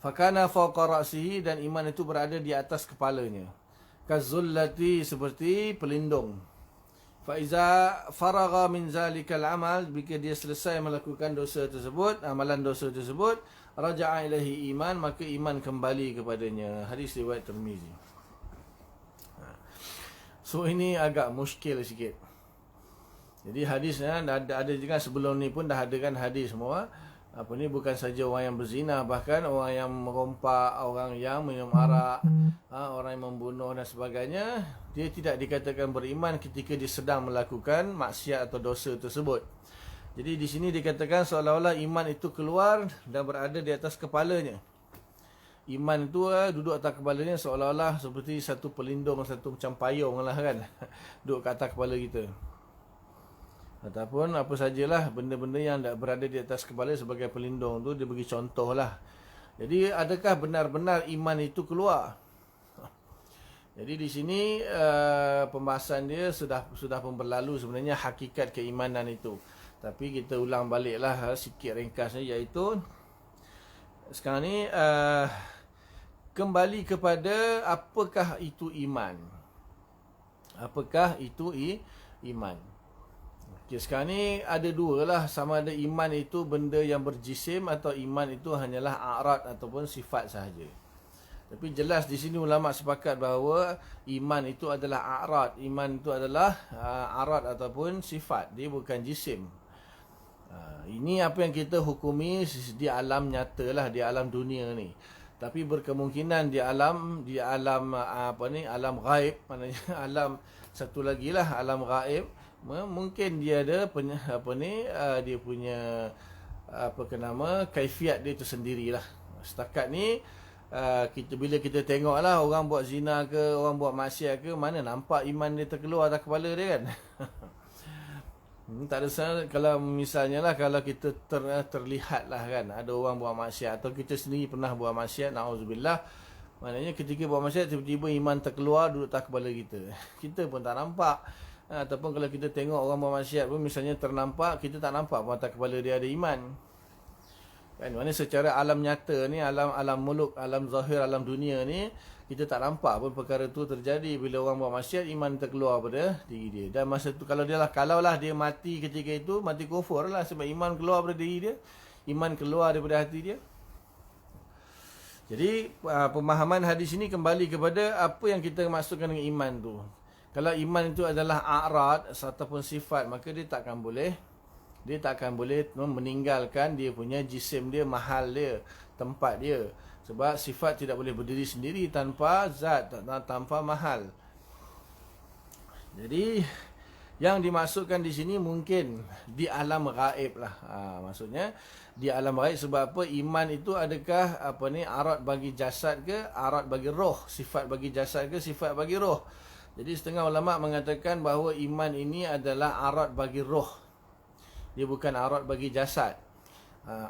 Fakana fawqa ra'sihi, dan iman itu berada di atas kepalanya. Kazullati, seperti pelindung. Fa iza faragha min zalikal amal, jika dia selesai melakukan dosa tersebut, amalan dosa tersebut, raja'a ilaihi iman, maka iman kembali kepadanya. Hadis riwayat Tirmizi. So ini agak muskil sikit. Jadi hadisnya ada juga sebelum ni pun dah ada kan hadis semua. Apa ni, bukan saja orang yang berzina, bahkan orang yang merompak, orang yang minum arak, orang yang membunuh dan sebagainya, dia tidak dikatakan beriman ketika dia sedang melakukan maksiat atau dosa tersebut. Jadi di sini dikatakan seolah-olah iman itu keluar dan berada di atas kepalanya. Iman itu duduk atas kepalanya seolah-olah seperti satu pelindung, satu macam payung lah kan. Duduk kat atas kepala kita. Ataupun apa sajalah benda-benda yang tak berada di atas kepala sebagai pelindung tu, dia bagi contoh lah. Jadi adakah benar-benar iman itu keluar? Jadi di sini pembahasan dia sudah pun berlalu sebenarnya hakikat keimanan itu. Tapi kita ulang baliklah sikit ringkasnya, iaitu sekarang ni kembali kepada apakah itu iman. Apakah itu iman? Okay, sekarang ni ada dua lah, sama ada iman itu benda yang berjisim atau iman itu hanyalah a'rad ataupun sifat sahaja. Tapi jelas di sini ulama sepakat bahawa iman itu adalah a'rad, iman itu adalah a'rad ataupun sifat, dia bukan jisim. Ini apa yang kita hukumi di alam nyata lah, di alam dunia ni. Tapi berkemungkinan di alam alam ghaib, maknanya alam satu lagi lah, alam ghaib, mungkin dia ada dia punya kaifiat dia tu sendirilah. Setakat ni bila kita tengok lah orang buat zina ke, orang buat maksiat ke, mana nampak iman dia terkeluar atas kepala dia kan. Tak ada salah kalau misalnya lah, kalau kita terlihat lah kan ada orang buat maksiat, atau kita sendiri pernah buat maksiat, na'udzubillah, maknanya ketika buat maksiat tiba-tiba iman terkeluar duduk atas kepala kita. Kita pun tak nampak. Ataupun kalau kita tengok orang buat maksiat pun misalnya ternampak, kita tak nampak pun atas kepala dia ada iman. Kan, mana secara alam nyata ni, alam muluk, alam zahir, alam dunia ni, kita tak nampak pun perkara tu terjadi. Bila orang buat maksiat, iman terkeluar pada diri dia. Dan masa tu kalaulah dia mati ketika itu, mati kufur lah, sebab iman keluar pada diri dia, iman keluar daripada hati dia. Jadi pemahaman hadis ini kembali kepada apa yang kita maksudkan dengan iman tu. Kalau iman itu adalah a'rad ataupun sifat, maka dia takkan boleh meninggalkan dia punya jisim dia, mahal dia, tempat dia. Sebab sifat tidak boleh berdiri sendiri tanpa zat, tanpa mahal. Jadi yang dimaksudkan di sini mungkin di alam gaib lah. Maksudnya di alam gaib, sebab apa? Iman itu adakah a'rad bagi jasad ke, a'rad bagi roh, sifat bagi jasad ke, sifat bagi roh. Jadi setengah ulama mengatakan bahawa iman ini adalah a'rad bagi roh. Dia bukan a'rad bagi jasad.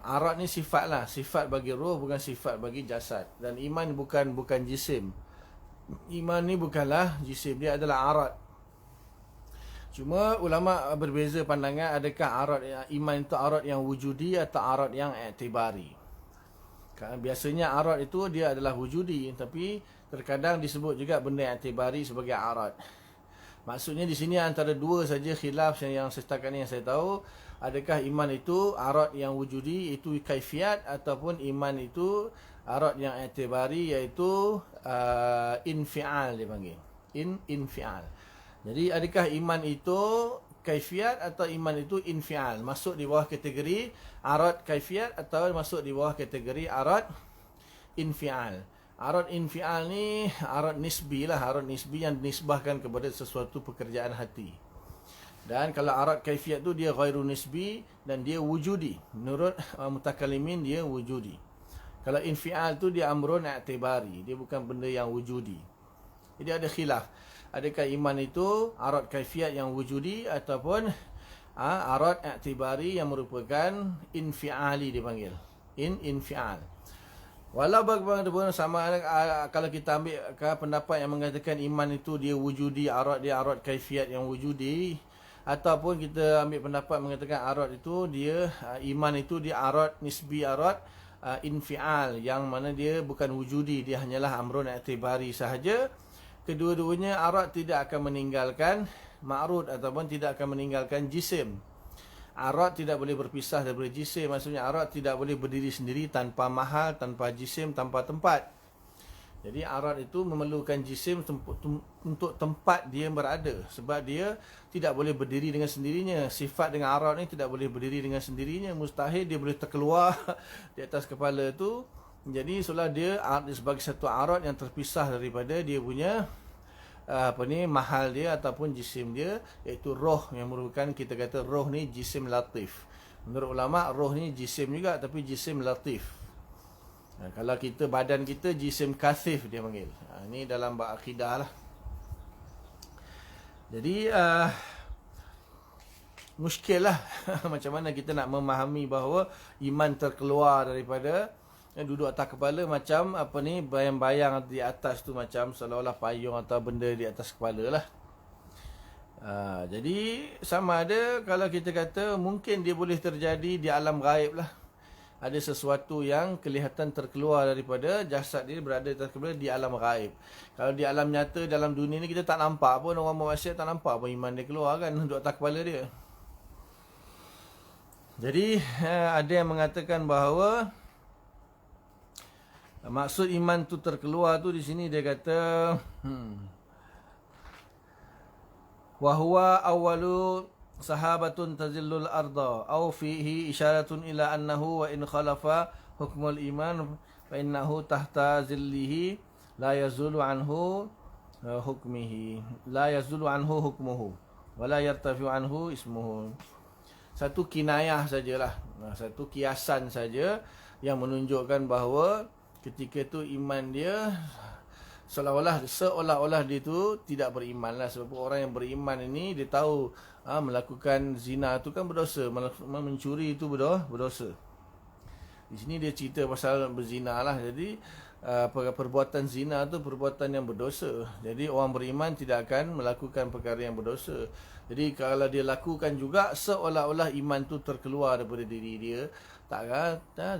A'rad ni sifat lah, sifat bagi roh, bukan sifat bagi jasad. Dan iman bukan jisim. Iman ni bukanlah jisim, dia adalah a'rad. Cuma ulama berbeza pandangan, adakah arat iman itu arat yang wujudi atau arat yang i'tibari. Kerana biasanya arat itu dia adalah wujudi, tapi terkadang disebut juga benda i'tibari sebagai arat. Maksudnya di sini antara dua saja khilaf yang setakat ni yang saya tahu, adakah iman itu arat yang wujudi, itu kaifiat, ataupun iman itu arat yang i'tibari, iaitu infial dia panggil. Infial. Jadi adakah iman itu kaifiat atau iman itu infial? Masuk di bawah kategori arat kaifiat atau masuk di bawah kategori arat infial? Arat infial ni arat nisbi lah, arat nisbi yang dinisbahkan kepada sesuatu pekerjaan hati. Dan kalau arat kaifiat tu dia ghairu nisbi dan dia wujudi. Menurut mutakallimin dia wujudi. Kalau infial tu dia amrun i'tibari, dia bukan benda yang wujudi. Jadi ada khilaf. Adakah iman itu arat kaifiat yang wujudi ataupun arat i'tibari yang merupakan infiali dipanggil. Infial. Walau bagaimanapun sama kalau kita ambil pendapat yang mengatakan iman itu dia wujudi, arat dia arat kaifiat yang wujudi, ataupun kita ambil pendapat mengatakan arat itu dia iman itu dia arat nisbi, arat infial yang mana dia bukan wujudi, dia hanyalah amrun i'tibari sahaja. Kedua-duanya arat tidak akan meninggalkan ma'rud ataupun tidak akan meninggalkan jisim. Arat tidak boleh berpisah daripada jisim. Maksudnya arat tidak boleh berdiri sendiri tanpa mahal, tanpa jisim, tanpa tempat. Jadi arat itu memerlukan jisim untuk tempat dia berada. Sebab dia tidak boleh berdiri dengan sendirinya. Sifat dengan arat ni tidak boleh berdiri dengan sendirinya. Mustahil dia boleh terkeluar di atas kepala tu. Jadi seolah dia sebagai satu arat yang terpisah daripada dia punya mahal dia ataupun jisim dia, iaitu roh, yang merupakan kita kata roh ni jisim latif. Menurut ulama roh ni jisim juga tapi jisim latif. Kalau kita badan kita jisim kasif dia panggil. Ini dalam bab akidah lah. Jadi muskil lah macam mana kita nak memahami bahawa iman terkeluar daripada duduk atas kepala, macam bayang-bayang di atas tu, macam seolah-olah payung atau benda di atas kepala lah. Jadi sama ada kalau kita kata mungkin dia boleh terjadi di alam gaib lah. Ada sesuatu yang kelihatan terkeluar daripada jasad dia berada di atas kepala di alam gaib. Kalau di alam nyata, dalam dunia ni kita tak nampak pun, orang manusia tak nampak pun iman dia keluar kan, duduk atas kepala dia. Jadi ada yang mengatakan bahawa maksud iman tu terkeluar tu di sini dia kata wa huwa awwalu sahabatun tazillul arda aw fihi isyaratun ila annahu wa in khalafa hukmul iman fa innahu tahta zillihi la yazulu anhu hukmuhu wa la yartafi'u anhu ismuhu. Satu kinayah sajalah, satu kiasan saja yang menunjukkan bahawa ketika tu iman dia seolah-olah dia tu tidak beriman lah. Sebab orang yang beriman ini dia tahu melakukan zina tu kan berdosa, mencuri itu berdosa. Di sini dia cerita pasal berzina lah. Jadi perbuatan zina tu perbuatan yang berdosa. Jadi orang beriman tidak akan melakukan perkara yang berdosa. Jadi kalau dia lakukan juga seolah-olah iman tu terkeluar daripada diri dia,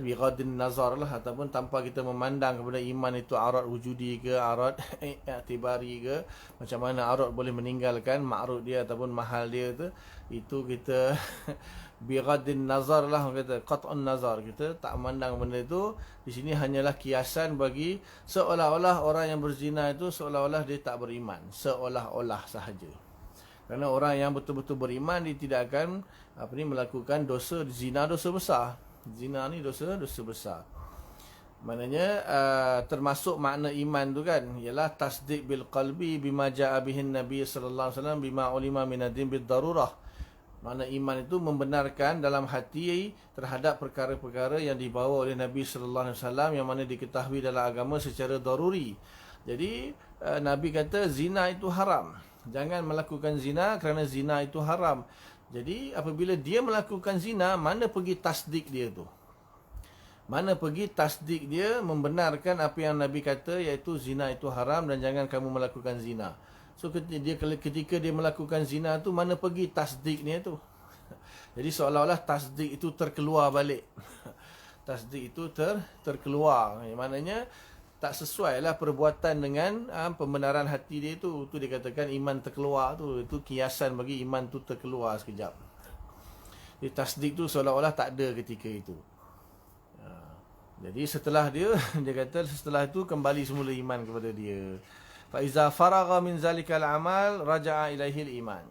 bighadin nazar lah, ataupun tanpa kita memandang kepada iman itu arat wujudi ke arat i'tibari ke, macam mana arat boleh meninggalkan ma'rud dia ataupun mahal dia tu, itu kita bighadin nazar lah, kata qat'un nazar, kita tak memandang benda itu. Di sini hanyalah kiasan bagi seolah-olah orang yang berzina itu seolah-olah dia tak beriman, seolah-olah sahaja. Kerana orang yang betul-betul beriman dia tidak akan melakukan dosa zina, dosa besar. Zina ni dosa besar. Maknanya termasuk makna iman tu kan ialah tasdiq bil qalbi bima jaa bihin nabi sallallahu alaihi wasallam bima ulima min ad-din bid darurah. Makna iman itu membenarkan dalam hati terhadap perkara-perkara yang dibawa oleh Nabi sallallahu alaihi wasallam yang mana diketahui dalam agama secara daruri. Jadi Nabi kata zina itu haram. Jangan melakukan zina kerana zina itu haram. Jadi apabila dia melakukan zina, mana pergi tasdik dia tu? Mana pergi tasdik dia membenarkan apa yang Nabi kata, iaitu zina itu haram dan jangan kamu melakukan zina. So ketika dia melakukan zina tu, mana pergi tasdiknya tu? Jadi seolah-olah tasdik itu terkeluar balik. Tasdik itu terkeluar. Maknanya tak sesuai lah perbuatan dengan pembenaran hati dia tu. Tu dikatakan iman terkeluar tu. Itu kiasan bagi iman tu terkeluar sekejap. Jadi tasdik tu seolah-olah tak ada ketika itu. Jadi setelah dia kata setelah itu kembali semula iman kepada dia. Fa iza faragha min zalikal amal raja'a ilaihi iman.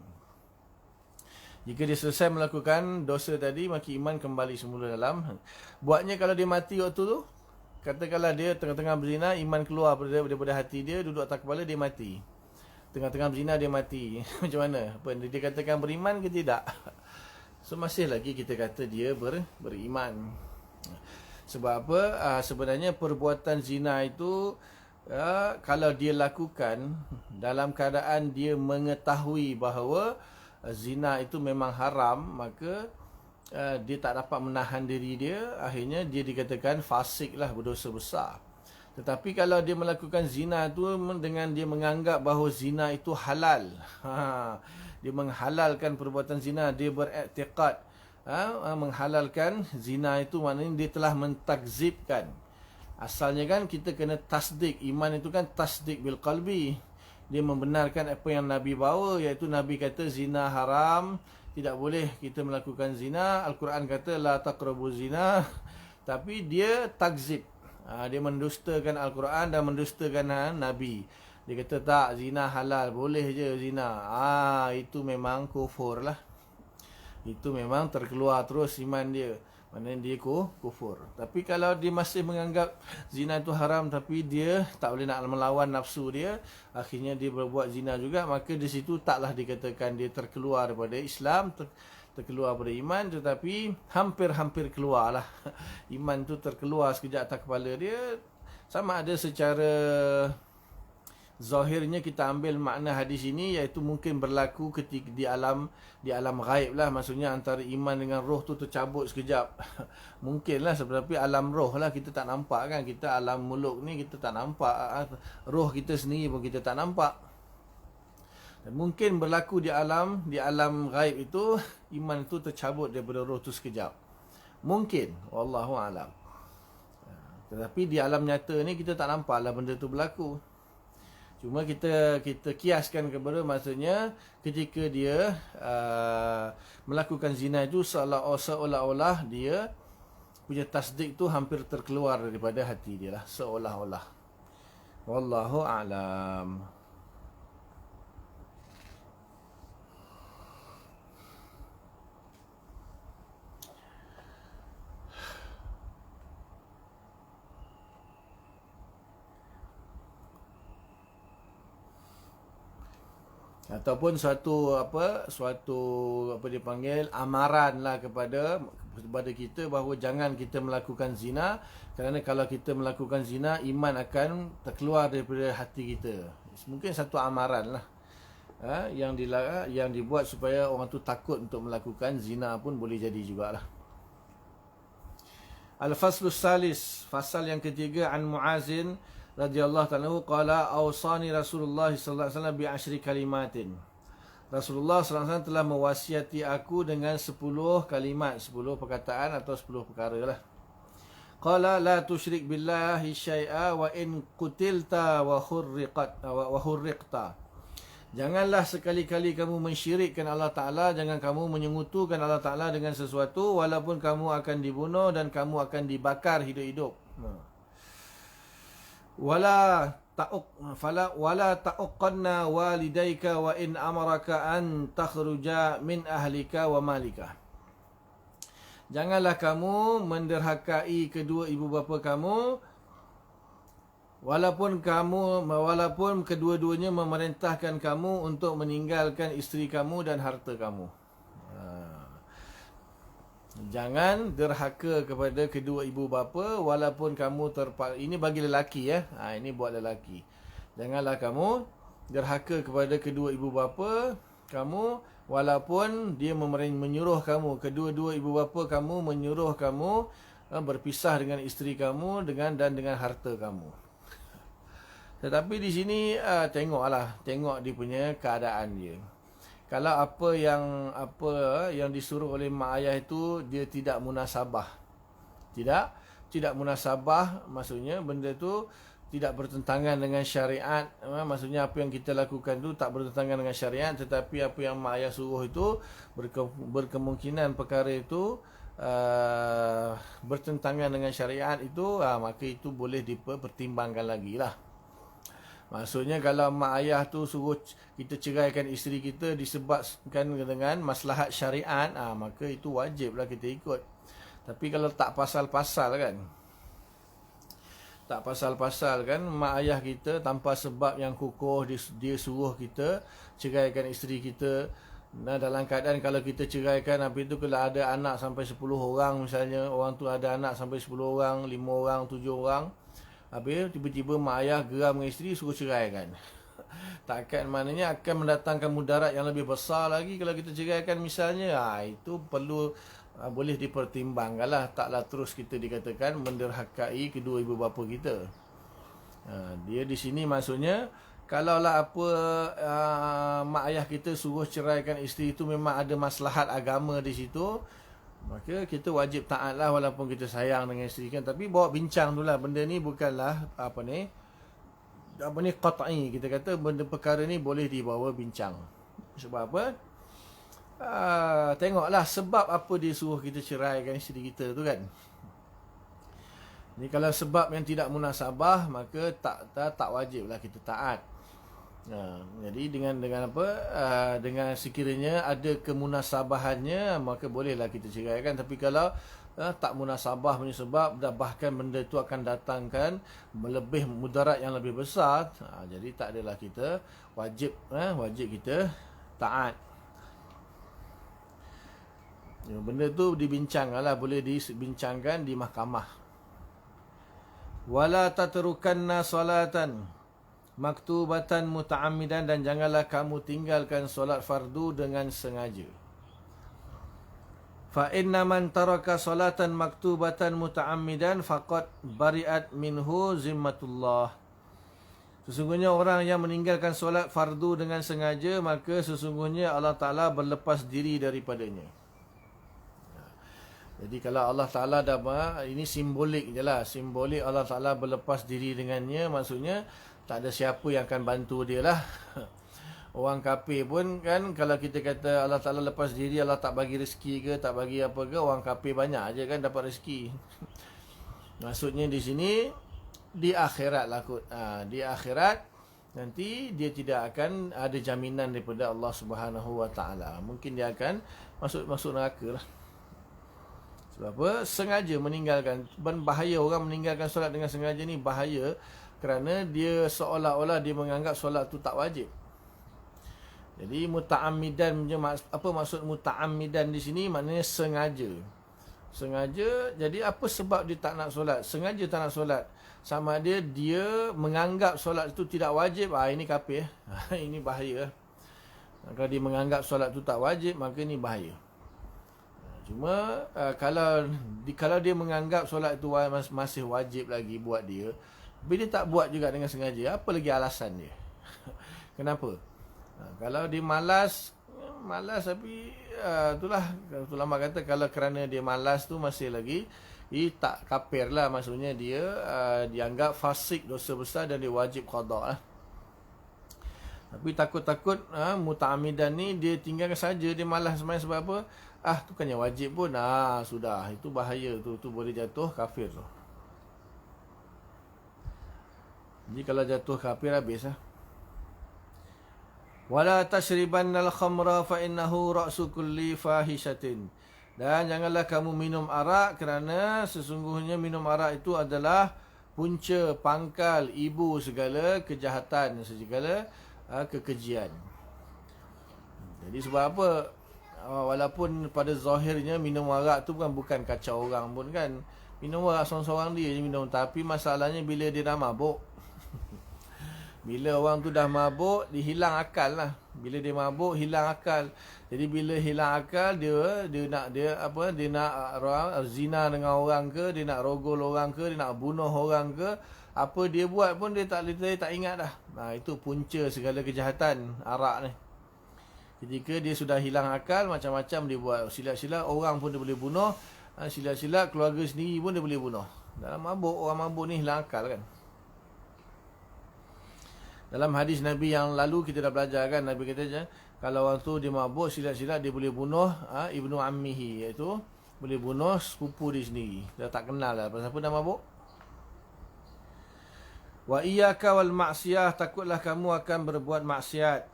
Jika dia selesai melakukan dosa tadi, maka iman kembali semula dalam. Buatnya kalau dia mati waktu tu, katakanlah dia tengah-tengah berzina, iman keluar daripada hati dia, duduk atas kepala, dia mati. Tengah-tengah berzina, dia mati. Macam mana? Apa dia katakan beriman ke tidak? So masih lagi kita kata dia beriman. Sebab apa? Sebenarnya perbuatan zina itu, kalau dia lakukan dalam keadaan dia mengetahui bahawa zina itu memang haram, maka dia tak dapat menahan diri dia, akhirnya dia dikatakan fasik lah, berdosa besar. Tetapi kalau dia melakukan zina itu dengan dia menganggap bahawa zina itu halal, dia menghalalkan perbuatan zina, dia beriktikad menghalalkan zina itu, maknanya dia telah mentakzibkan. Asalnya kan kita kena tasdik, iman itu kan tasdik bil qalbi. Dia membenarkan apa yang Nabi bawa, iaitu Nabi kata zina haram, tidak boleh kita melakukan zina. Al-Quran kata la taqrabu zina. Tapi dia takzib, dia mendustakan Al-Quran dan mendustakan Nabi. Dia kata tak, zina halal, boleh je zina. Itu memang kufur lah. Itu memang terkeluar terus iman dia. Maknanya dia kufur. Tapi kalau dia masih menganggap zina itu haram, tapi dia tak boleh nak melawan nafsu dia, akhirnya dia berbuat zina juga, maka di situ taklah dikatakan dia terkeluar daripada Islam, terkeluar daripada iman, tetapi hampir-hampir keluar lah. Iman tu terkeluar sekejap atas kepala dia. Sama ada secara zahirnya kita ambil makna hadis ini, iaitu mungkin berlaku ketika di alam ghaib lah. Maksudnya antara iman dengan roh tu tercabut sekejap. Mungkinlah, seperti alam roh lah, kita tak nampak kan. Kita alam muluk ni kita tak nampak. Roh kita sendiri pun kita tak nampak. Dan mungkin berlaku di alam ghaib itu, iman tu tercabut daripada roh tu sekejap. Mungkin, wallahu alam. Tetapi di alam nyata ni kita tak nampak lah benda tu berlaku. Cuma kita kiaskan kepada, maksudnya ketika dia melakukan zina itu, seolah-olah dia punya tasdik tu hampir terkeluar daripada hati dia lah, seolah-olah. Wallahu a'lam. Ataupun suatu dipanggil amaran lah kepada kita bahawa jangan kita melakukan zina, kerana kalau kita melakukan zina, iman akan terkeluar daripada hati kita. Mungkin satu amaran lah yang dibuat supaya orang tu takut untuk melakukan zina pun boleh jadi jugalah. Al-Faslus Salis, fasal yang ketiga, an Muazin radhiyallahu ta'ala qala awsani Rasulullah sallallahu alaihi wasallam bi 10 kalimatin. Rasulullah sallallahu alaihi wasallam telah mewasiati aku dengan 10 kalimat, 10 perkataan atau 10 perkara lah. Qala la tusyrik billahi syai'a wa in qutilta wa hurriqta. Janganlah sekali-kali kamu mensyirikkan Allah Ta'ala, jangan kamu menyengutukan Allah Ta'ala dengan sesuatu, walaupun kamu akan dibunuh dan kamu akan dibakar hidup-hidup. Wala ta'uqqanna walidayka wa in amaraka an takhruja min ahlika wa malika. Janganlah kamu menderhakai kedua ibu bapa kamu, walaupun kedua-duanya memerintahkan kamu untuk meninggalkan isteri kamu dan harta kamu. Jangan derhaka kepada kedua ibu bapa walaupun kamu ini bagi lelaki ini buat lelaki. Janganlah kamu derhaka kepada kedua ibu bapa kamu walaupun dia menyuruh kamu, kedua-dua ibu bapa kamu menyuruh kamu berpisah dengan isteri kamu dengan harta kamu. Tetapi di sini tengok dia punya keadaan dia. Kalau apa yang disuruh oleh mak ayah itu dia tidak munasabah. Tidak munasabah, maksudnya benda tu tidak bertentangan dengan syariat. Maksudnya apa yang kita lakukan tu tak bertentangan dengan syariat, tetapi apa yang mak ayah suruh itu berkemungkinan perkara itu bertentangan dengan syariat itu, maka itu boleh dipertimbangkan lagi lah. Maksudnya kalau mak ayah tu suruh kita ceraikan isteri kita disebabkan dengan maslahat syariat, maka itu wajiblah kita ikut. Tapi kalau tak pasal-pasal kan, mak ayah kita tanpa sebab yang kukuh dia suruh kita ceraikan isteri kita. Nah, dalam keadaan kalau kita ceraikan, habis itu kalau ada anak sampai 10 orang misalnya, orang tu ada anak sampai 10 orang, 5 orang, 7 orang, habis tiba-tiba mak ayah geram dengan isteri suruh ceraikan. Takkan maknanya akan mendatangkan mudarat yang lebih besar lagi kalau kita ceraikan misalnya. Itu perlu boleh dipertimbangkan lah. Taklah terus kita dikatakan menderhakai kedua ibu bapa kita. Dia di sini maksudnya kalaulah mak ayah kita suruh ceraikan isteri itu memang ada maslahat agama di situ, maka kita wajib taat lah walaupun kita sayang dengan isteri kan. Tapi bawa bincang tu lah, benda ni bukanlah qat'i. Kita kata benda perkara ni boleh dibawa bincang. Sebab apa? Tengoklah sebab apa dia suruh kita ceraikan isteri kita tu kan. Ni kalau sebab yang tidak munasabah, maka tak wajiblah kita taat. Jadi dengan apa, dengan sekiranya ada kemunasabahannya, maka bolehlah kita ceraikan. Tapi kalau tak munasabah punya sebab, bahkan benda itu akan datangkan lebih mudarat yang lebih besar, jadi tak adalah kita wajib kita taat. Benda tu dibincangkan lah, boleh dibincangkan di mahkamah. Wala tatrukanna salatan maktubatan muta'ammidan, dan janganlah kamu tinggalkan solat fardu dengan sengaja. Fa inna man taraka salatan maktubatan muta'ammidan faqad bari'at minhu zimmatullah. Sesungguhnya orang yang meninggalkan solat fardu dengan sengaja, maka sesungguhnya Allah Ta'ala berlepas diri daripadanya. Jadi kalau Allah Ta'ala dah, ini simbolik je lah. Simbolik Allah Ta'ala berlepas diri dengannya, maksudnya tak ada siapa yang akan bantu dia lah. Orang kafir pun kan, kalau kita kata Allah Ta'ala lepas diri, Allah tak bagi rezeki ke, tak bagi apa ke, orang kafir banyak aja kan dapat rezeki. Maksudnya di sini, di akhirat lah kot. Di akhirat, nanti dia tidak akan ada jaminan daripada Allah Subhanahu Wa Ta'ala. Mungkin dia akan masuk neraka lah. Sebab apa? Sengaja meninggalkan. Bahaya orang meninggalkan solat dengan sengaja ni bahaya, kerana dia seolah-olah dia menganggap solat tu tak wajib. Jadi muta'ammidan, apa maksud muta'ammidan di sini? Maknanya sengaja. Sengaja. Jadi apa sebab dia tak nak solat? Sengaja tak nak solat. Sama dia menganggap solat itu tidak wajib. Ini kafir. Ini bahaya. Kalau dia menganggap solat itu tak wajib, maka ini bahaya. Cuma kalau dia menganggap solat itu masih wajib lagi buat dia, tapi dia tak buat juga dengan sengaja, apa lagi alasan dia? Kenapa? Kalau dia malas tapi itulah ulama kata kalau kerana dia malas tu masih lagi tak kafir lah, maksudnya dia dianggap fasik, dosa besar, dan dia wajib qada lah. Tapi takut-takut muta'amidan ni dia tinggalkan saja, dia malas main sebab apa? Tu kan yang wajib pun. Sudah, itu bahaya tu boleh jatuh kafir tu. Jadi kalau jatuh kafir habis lah. Wala tashribannal khamra fa innahu ra'su kulli fahishatin. Dan janganlah kamu minum arak, kerana sesungguhnya minum arak itu adalah punca, pangkal, ibu segala kejahatan, segala kekejian. Jadi sebab apa? Walaupun pada zahirnya minum arak tu bukan kacau orang pun kan. Minum arak seorang-seorang dia je minum. Tapi masalahnya bila dia dah mabuk. Bila orang tu dah mabuk, dia hilang akal lah. Bila dia mabuk, hilang akal. Jadi bila hilang akal, dia nak zina dengan orang ke, dia nak rogol orang ke, dia nak bunuh orang ke, Apa dia buat pun dia tak ingat dah. Itu punca segala kejahatan arak ni. Ketika dia sudah hilang akal, macam-macam dia buat. Silat-silat orang pun dia boleh bunuh. Silat-silat keluarga sendiri pun dia boleh bunuh. Dalam mabuk, orang mabuk ni hilang akal kan. Dalam hadis Nabi yang lalu kita dah belajar kan, Nabi kata je, kalau orang tu dia mabuk, silat-silat dia boleh bunuh ibnu ammihi, iaitu boleh bunuh sepupu dia sendiri. Dia tak kenal lah pasal apa dah mabuk. Wa iyyaka wal ma'siyah, takutlah kamu akan berbuat maksiat.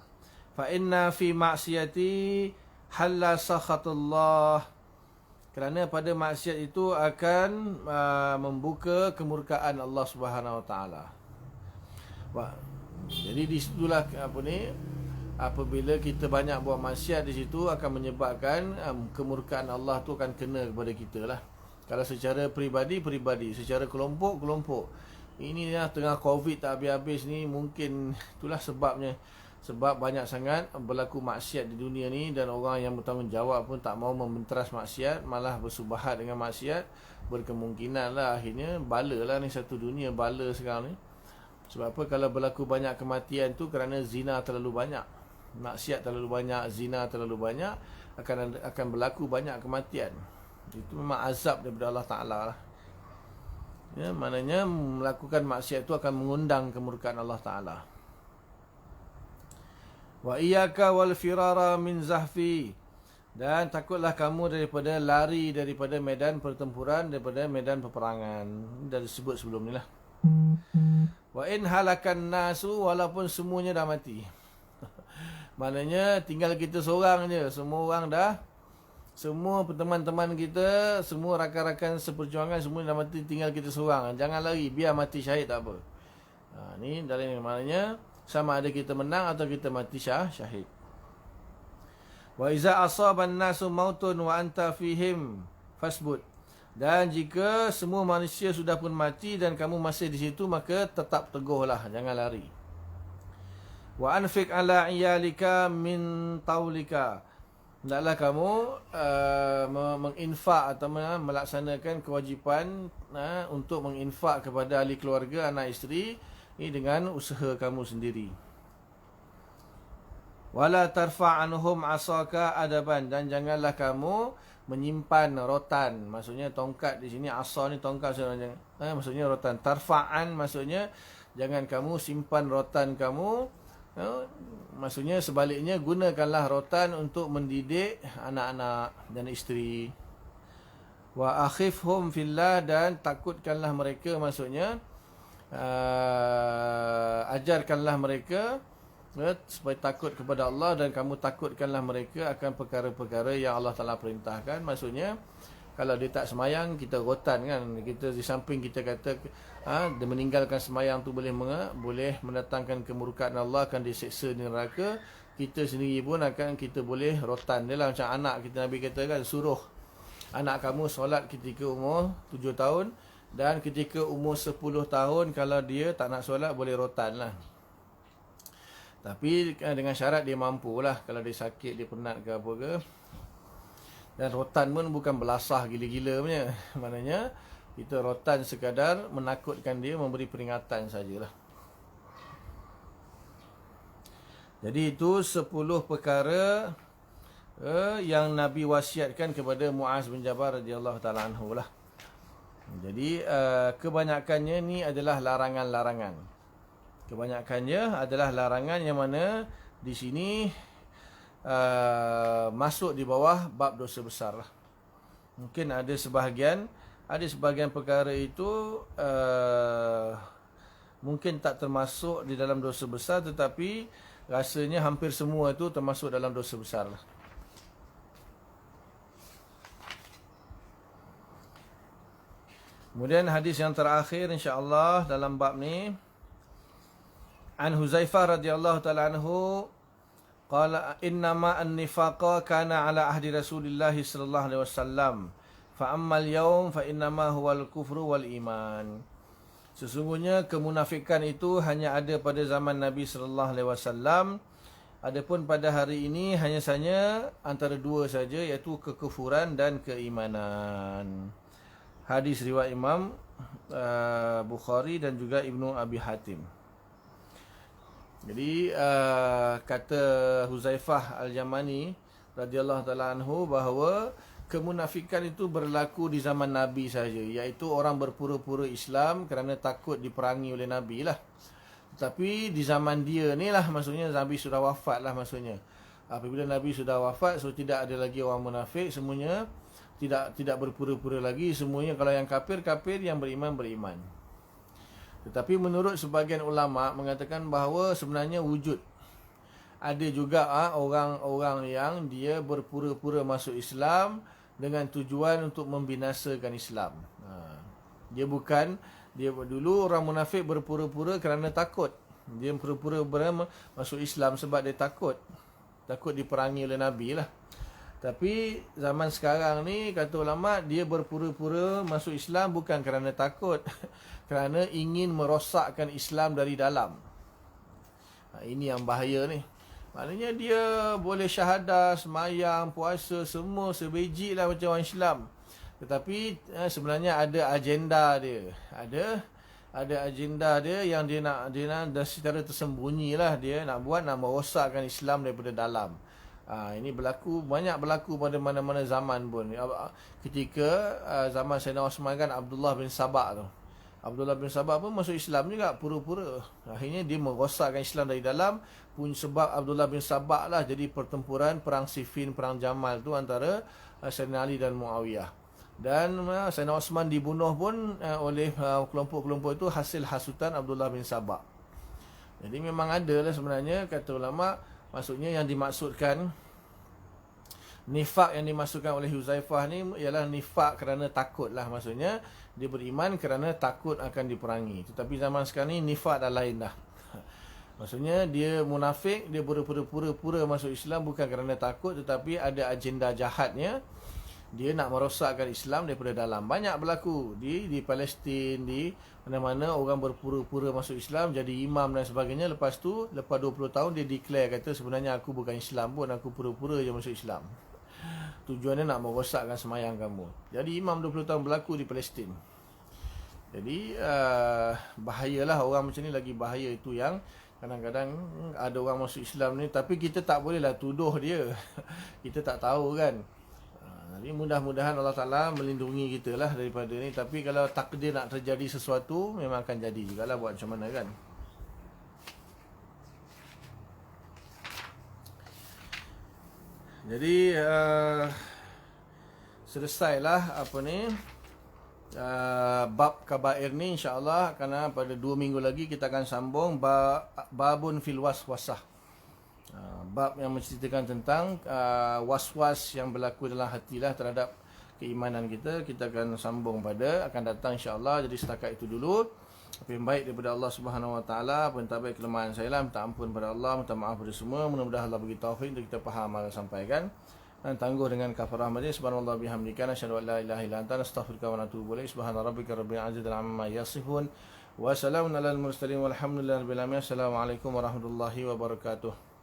Fa inna fi ma'siyati halla sakhatullah. Kerana pada maksiat itu akan membuka kemurkaan Allah Subhanahu Wa Taala. Jadi di situlah apabila kita banyak buat maksiat di situ akan menyebabkan kemurkaan Allah tu akan kena kepada kita lah. Kalau secara peribadi, secara kelompok. Ini lah tengah Covid tak habis-habis ni, mungkin itulah sebabnya. Sebab banyak sangat berlaku maksiat di dunia ni dan orang yang bertanggungjawab pun tak mau membenteras maksiat, malah bersubahat dengan maksiat. Berkemungkinan lah akhirnya bala lah ni, satu dunia bala sekarang ni. Sebab apa? Kalau berlaku banyak kematian tu kerana zina terlalu banyak, maksiat terlalu banyak, zina terlalu banyak, akan berlaku banyak kematian. Itu memang azab daripada Allah Ta'ala lah. Ya, maknanya melakukan maksiat itu akan mengundang kemurkaan Allah Ta'ala. Wa iyyaka wal firara min zahfi, dan takutlah kamu daripada lari daripada medan pertempuran, daripada medan peperangan. Ini dah disebut sebelum ni lah. Wa in halakan nasu, walaupun semuanya dah mati. Maknanya tinggal kita seorang je, semua orang dah, semua teman-teman kita, semua rakan-rakan seperjuangan semua dah mati, tinggal kita seorang. Jangan lari, biar mati syahid tak apa. Ni dalam ini maknanya sama ada kita menang atau kita mati syahid. Wa iza asaban nasu mautun wa anta fihim fasbut. Dan jika semua manusia sudah pun mati dan kamu masih di situ, maka tetap teguhlah, jangan lari. Wa anfiq ala iyalika min taulika. Hendaklah kamu menginfak atau melaksanakan kewajipan untuk menginfak kepada ahli keluarga, anak isteri ini dengan usaha kamu sendiri. Wala tarfa' anhum asaka adaban, dan janganlah kamu menyimpan rotan. Maksudnya tongkat di sini, asa ni tongkat, maksudnya rotan. Tarfa'an maksudnya jangan kamu simpan rotan kamu. Maksudnya sebaliknya, gunakanlah rotan untuk mendidik anak-anak dan isteri. Wa akhifhum fillah, dan takutkanlah mereka, maksudnya ajarkanlah mereka supaya takut kepada Allah, dan kamu takutkanlah mereka akan perkara-perkara yang Allah Ta'ala perintahkan. Maksudnya kalau dia tak semayang, kita rotan kan. Kita di samping kita kata dia meninggalkan semayang tu boleh mendatangkan kemurkaan Allah, akan diseksa di neraka. Kita sendiri pun kita boleh rotan dia lah. Macam anak kita, Nabi kata kan, suruh anak kamu solat ketika umur 7 tahun, dan ketika umur 10 tahun kalau dia tak nak solat, boleh rotan lah. Tapi dengan syarat dia mampu lah. Kalau dia sakit, dia penat ke apa ke. Dan rotan pun bukan belasah gila-gila punya. Maknanya kita rotan sekadar menakutkan dia, memberi peringatan sajalah. Jadi itu 10 perkara yang Nabi wasiatkan kepada Muaz bin Jabal radhiyallahu ta'ala anhu lah. Jadi kebanyakannya ni adalah larangan-larangan. Kebanyakannya adalah larangan yang mana di sini masuk di bawah bab dosa besar lah. Mungkin ada sebahagian perkara itu mungkin tak termasuk di dalam dosa besar, tetapi rasanya hampir semua itu termasuk dalam dosa besar lah. Kemudian hadis yang terakhir insya-Allah dalam bab ni, an Huzaifah radhiyallahu ta'ala anhu qala innama an-nifaqa kana ala ahdi Rasulillah sallallahu alaihi wasallam fa ammal yaum fa innama huwal kufru wal iman. Sesungguhnya kemunafikan itu hanya ada pada zaman Nabi sallallahu alaihi wasallam. Adapun pada hari ini hanya saja antara dua saja, iaitu kekufuran dan keimanan. Hadis riwayat Imam Bukhari dan juga Ibnu Abi Hatim. Jadi kata Huzaifah Al-Yamani radhiyallahu taala anhu bahawa kemunafikan itu berlaku di zaman Nabi saja, iaitu orang berpura-pura Islam kerana takut diperangi oleh Nabi lah. Tapi di zaman dia ni lah, maksudnya Nabi sudah wafat lah maksudnya. Apabila Nabi sudah wafat, so tidak ada lagi orang munafik, semuanya tidak berpura-pura lagi, semuanya kalau yang kafir, yang beriman. Tetapi menurut sebahagian ulama mengatakan bahawa sebenarnya wujud. Ada juga orang-orang yang dia berpura-pura masuk Islam dengan tujuan untuk membinasakan Islam. Dia dulu orang munafik berpura-pura kerana takut. Dia berpura-pura masuk Islam sebab dia takut diperangi oleh Nabi lah. Tapi zaman sekarang ni, kata ulama, dia berpura-pura masuk Islam bukan kerana takut, kerana ingin merosakkan Islam dari dalam. Ini yang bahaya ni. Maknanya dia boleh syahadah, semayang, puasa, semua sebiji lah macam orang Islam. Tetapi sebenarnya ada agenda dia. Ada agenda dia yang dia nak secara tersembunyi lah, dia nak merosakkan Islam daripada dalam. Ini banyak berlaku pada mana-mana zaman pun. Ketika zaman Sayyidina Osman kan, Abdullah bin Sabah tu. Abdullah bin Sabah pun masuk Islam juga pura-pura. Akhirnya dia merosakkan Islam dari dalam. Pun sebab Abdullah bin Sabah lah jadi pertempuran perang Siffin, perang Jamal tu antara Sayyidina Ali dan Muawiyah. Dan Sayyidina Osman dibunuh pun oleh kelompok-kelompok itu hasil hasutan Abdullah bin Sabah. Jadi memang ada lah sebenarnya, kata ulama. Maksudnya yang dimaksudkan, nifak yang dimaksudkan oleh Huzaifah ni ialah nifak kerana takut lah. Maksudnya dia beriman kerana takut akan diperangi. Tetapi zaman sekarang ni nifak dah lain dah. Maksudnya dia munafik, dia pura-pura masuk Islam bukan kerana takut, tetapi ada agenda jahatnya. Dia nak merosakkan Islam daripada dalam. Banyak berlaku di Palestin, di mana-mana orang berpura-pura masuk Islam, jadi imam dan sebagainya. Lepas tu, lepas 20 tahun dia declare, kata sebenarnya aku bukan Islam pun, aku pura-pura je masuk Islam. Tujuannya nak merosakkan semayang kamu. Jadi imam 20 tahun berlaku di Palestin. Jadi bahayalah orang macam ni, lagi bahaya itu yang kadang-kadang ada orang masuk Islam ni, tapi kita tak bolehlah tuduh dia. Kita tak tahu kan. Jadi mudah-mudahan Allah Ta'ala melindungi kita lah daripada ni. Tapi kalau takdir nak terjadi sesuatu, memang akan jadi jugalah, buat macam mana kan. Jadi selesailah bab kabair ni, insya-Allah. Kerana pada 2 minggu lagi kita akan sambung babun fil waswasah. Bab yang menceritakan tentang was-was yang berlaku dalam hatilah terhadap keimanan kita. Kita akan sambung akan datang, insya-Allah. Jadi setakat itu dulu. Apa yang baik daripada Allah Subhanahu Wa Taala, apa yang tak baik kelemahan saya lah, minta ampun pada Allah, minta maaf pada semua. Mudah-mudahan Allah bagi taufik untuk kita faham dan sampaikan dan tangguh dengan kafarah majlis. Subhanallah bihamdika, asyhadu an la ilaha illa anta, astaghfiruka wa atubu ilaik. Subhana rabbika rabbil izzati amma yasifun wa salamun alal mursalin walhamdulillahi rabbil alamin. Assalamualaikum warahmatullahi wabarakatuh.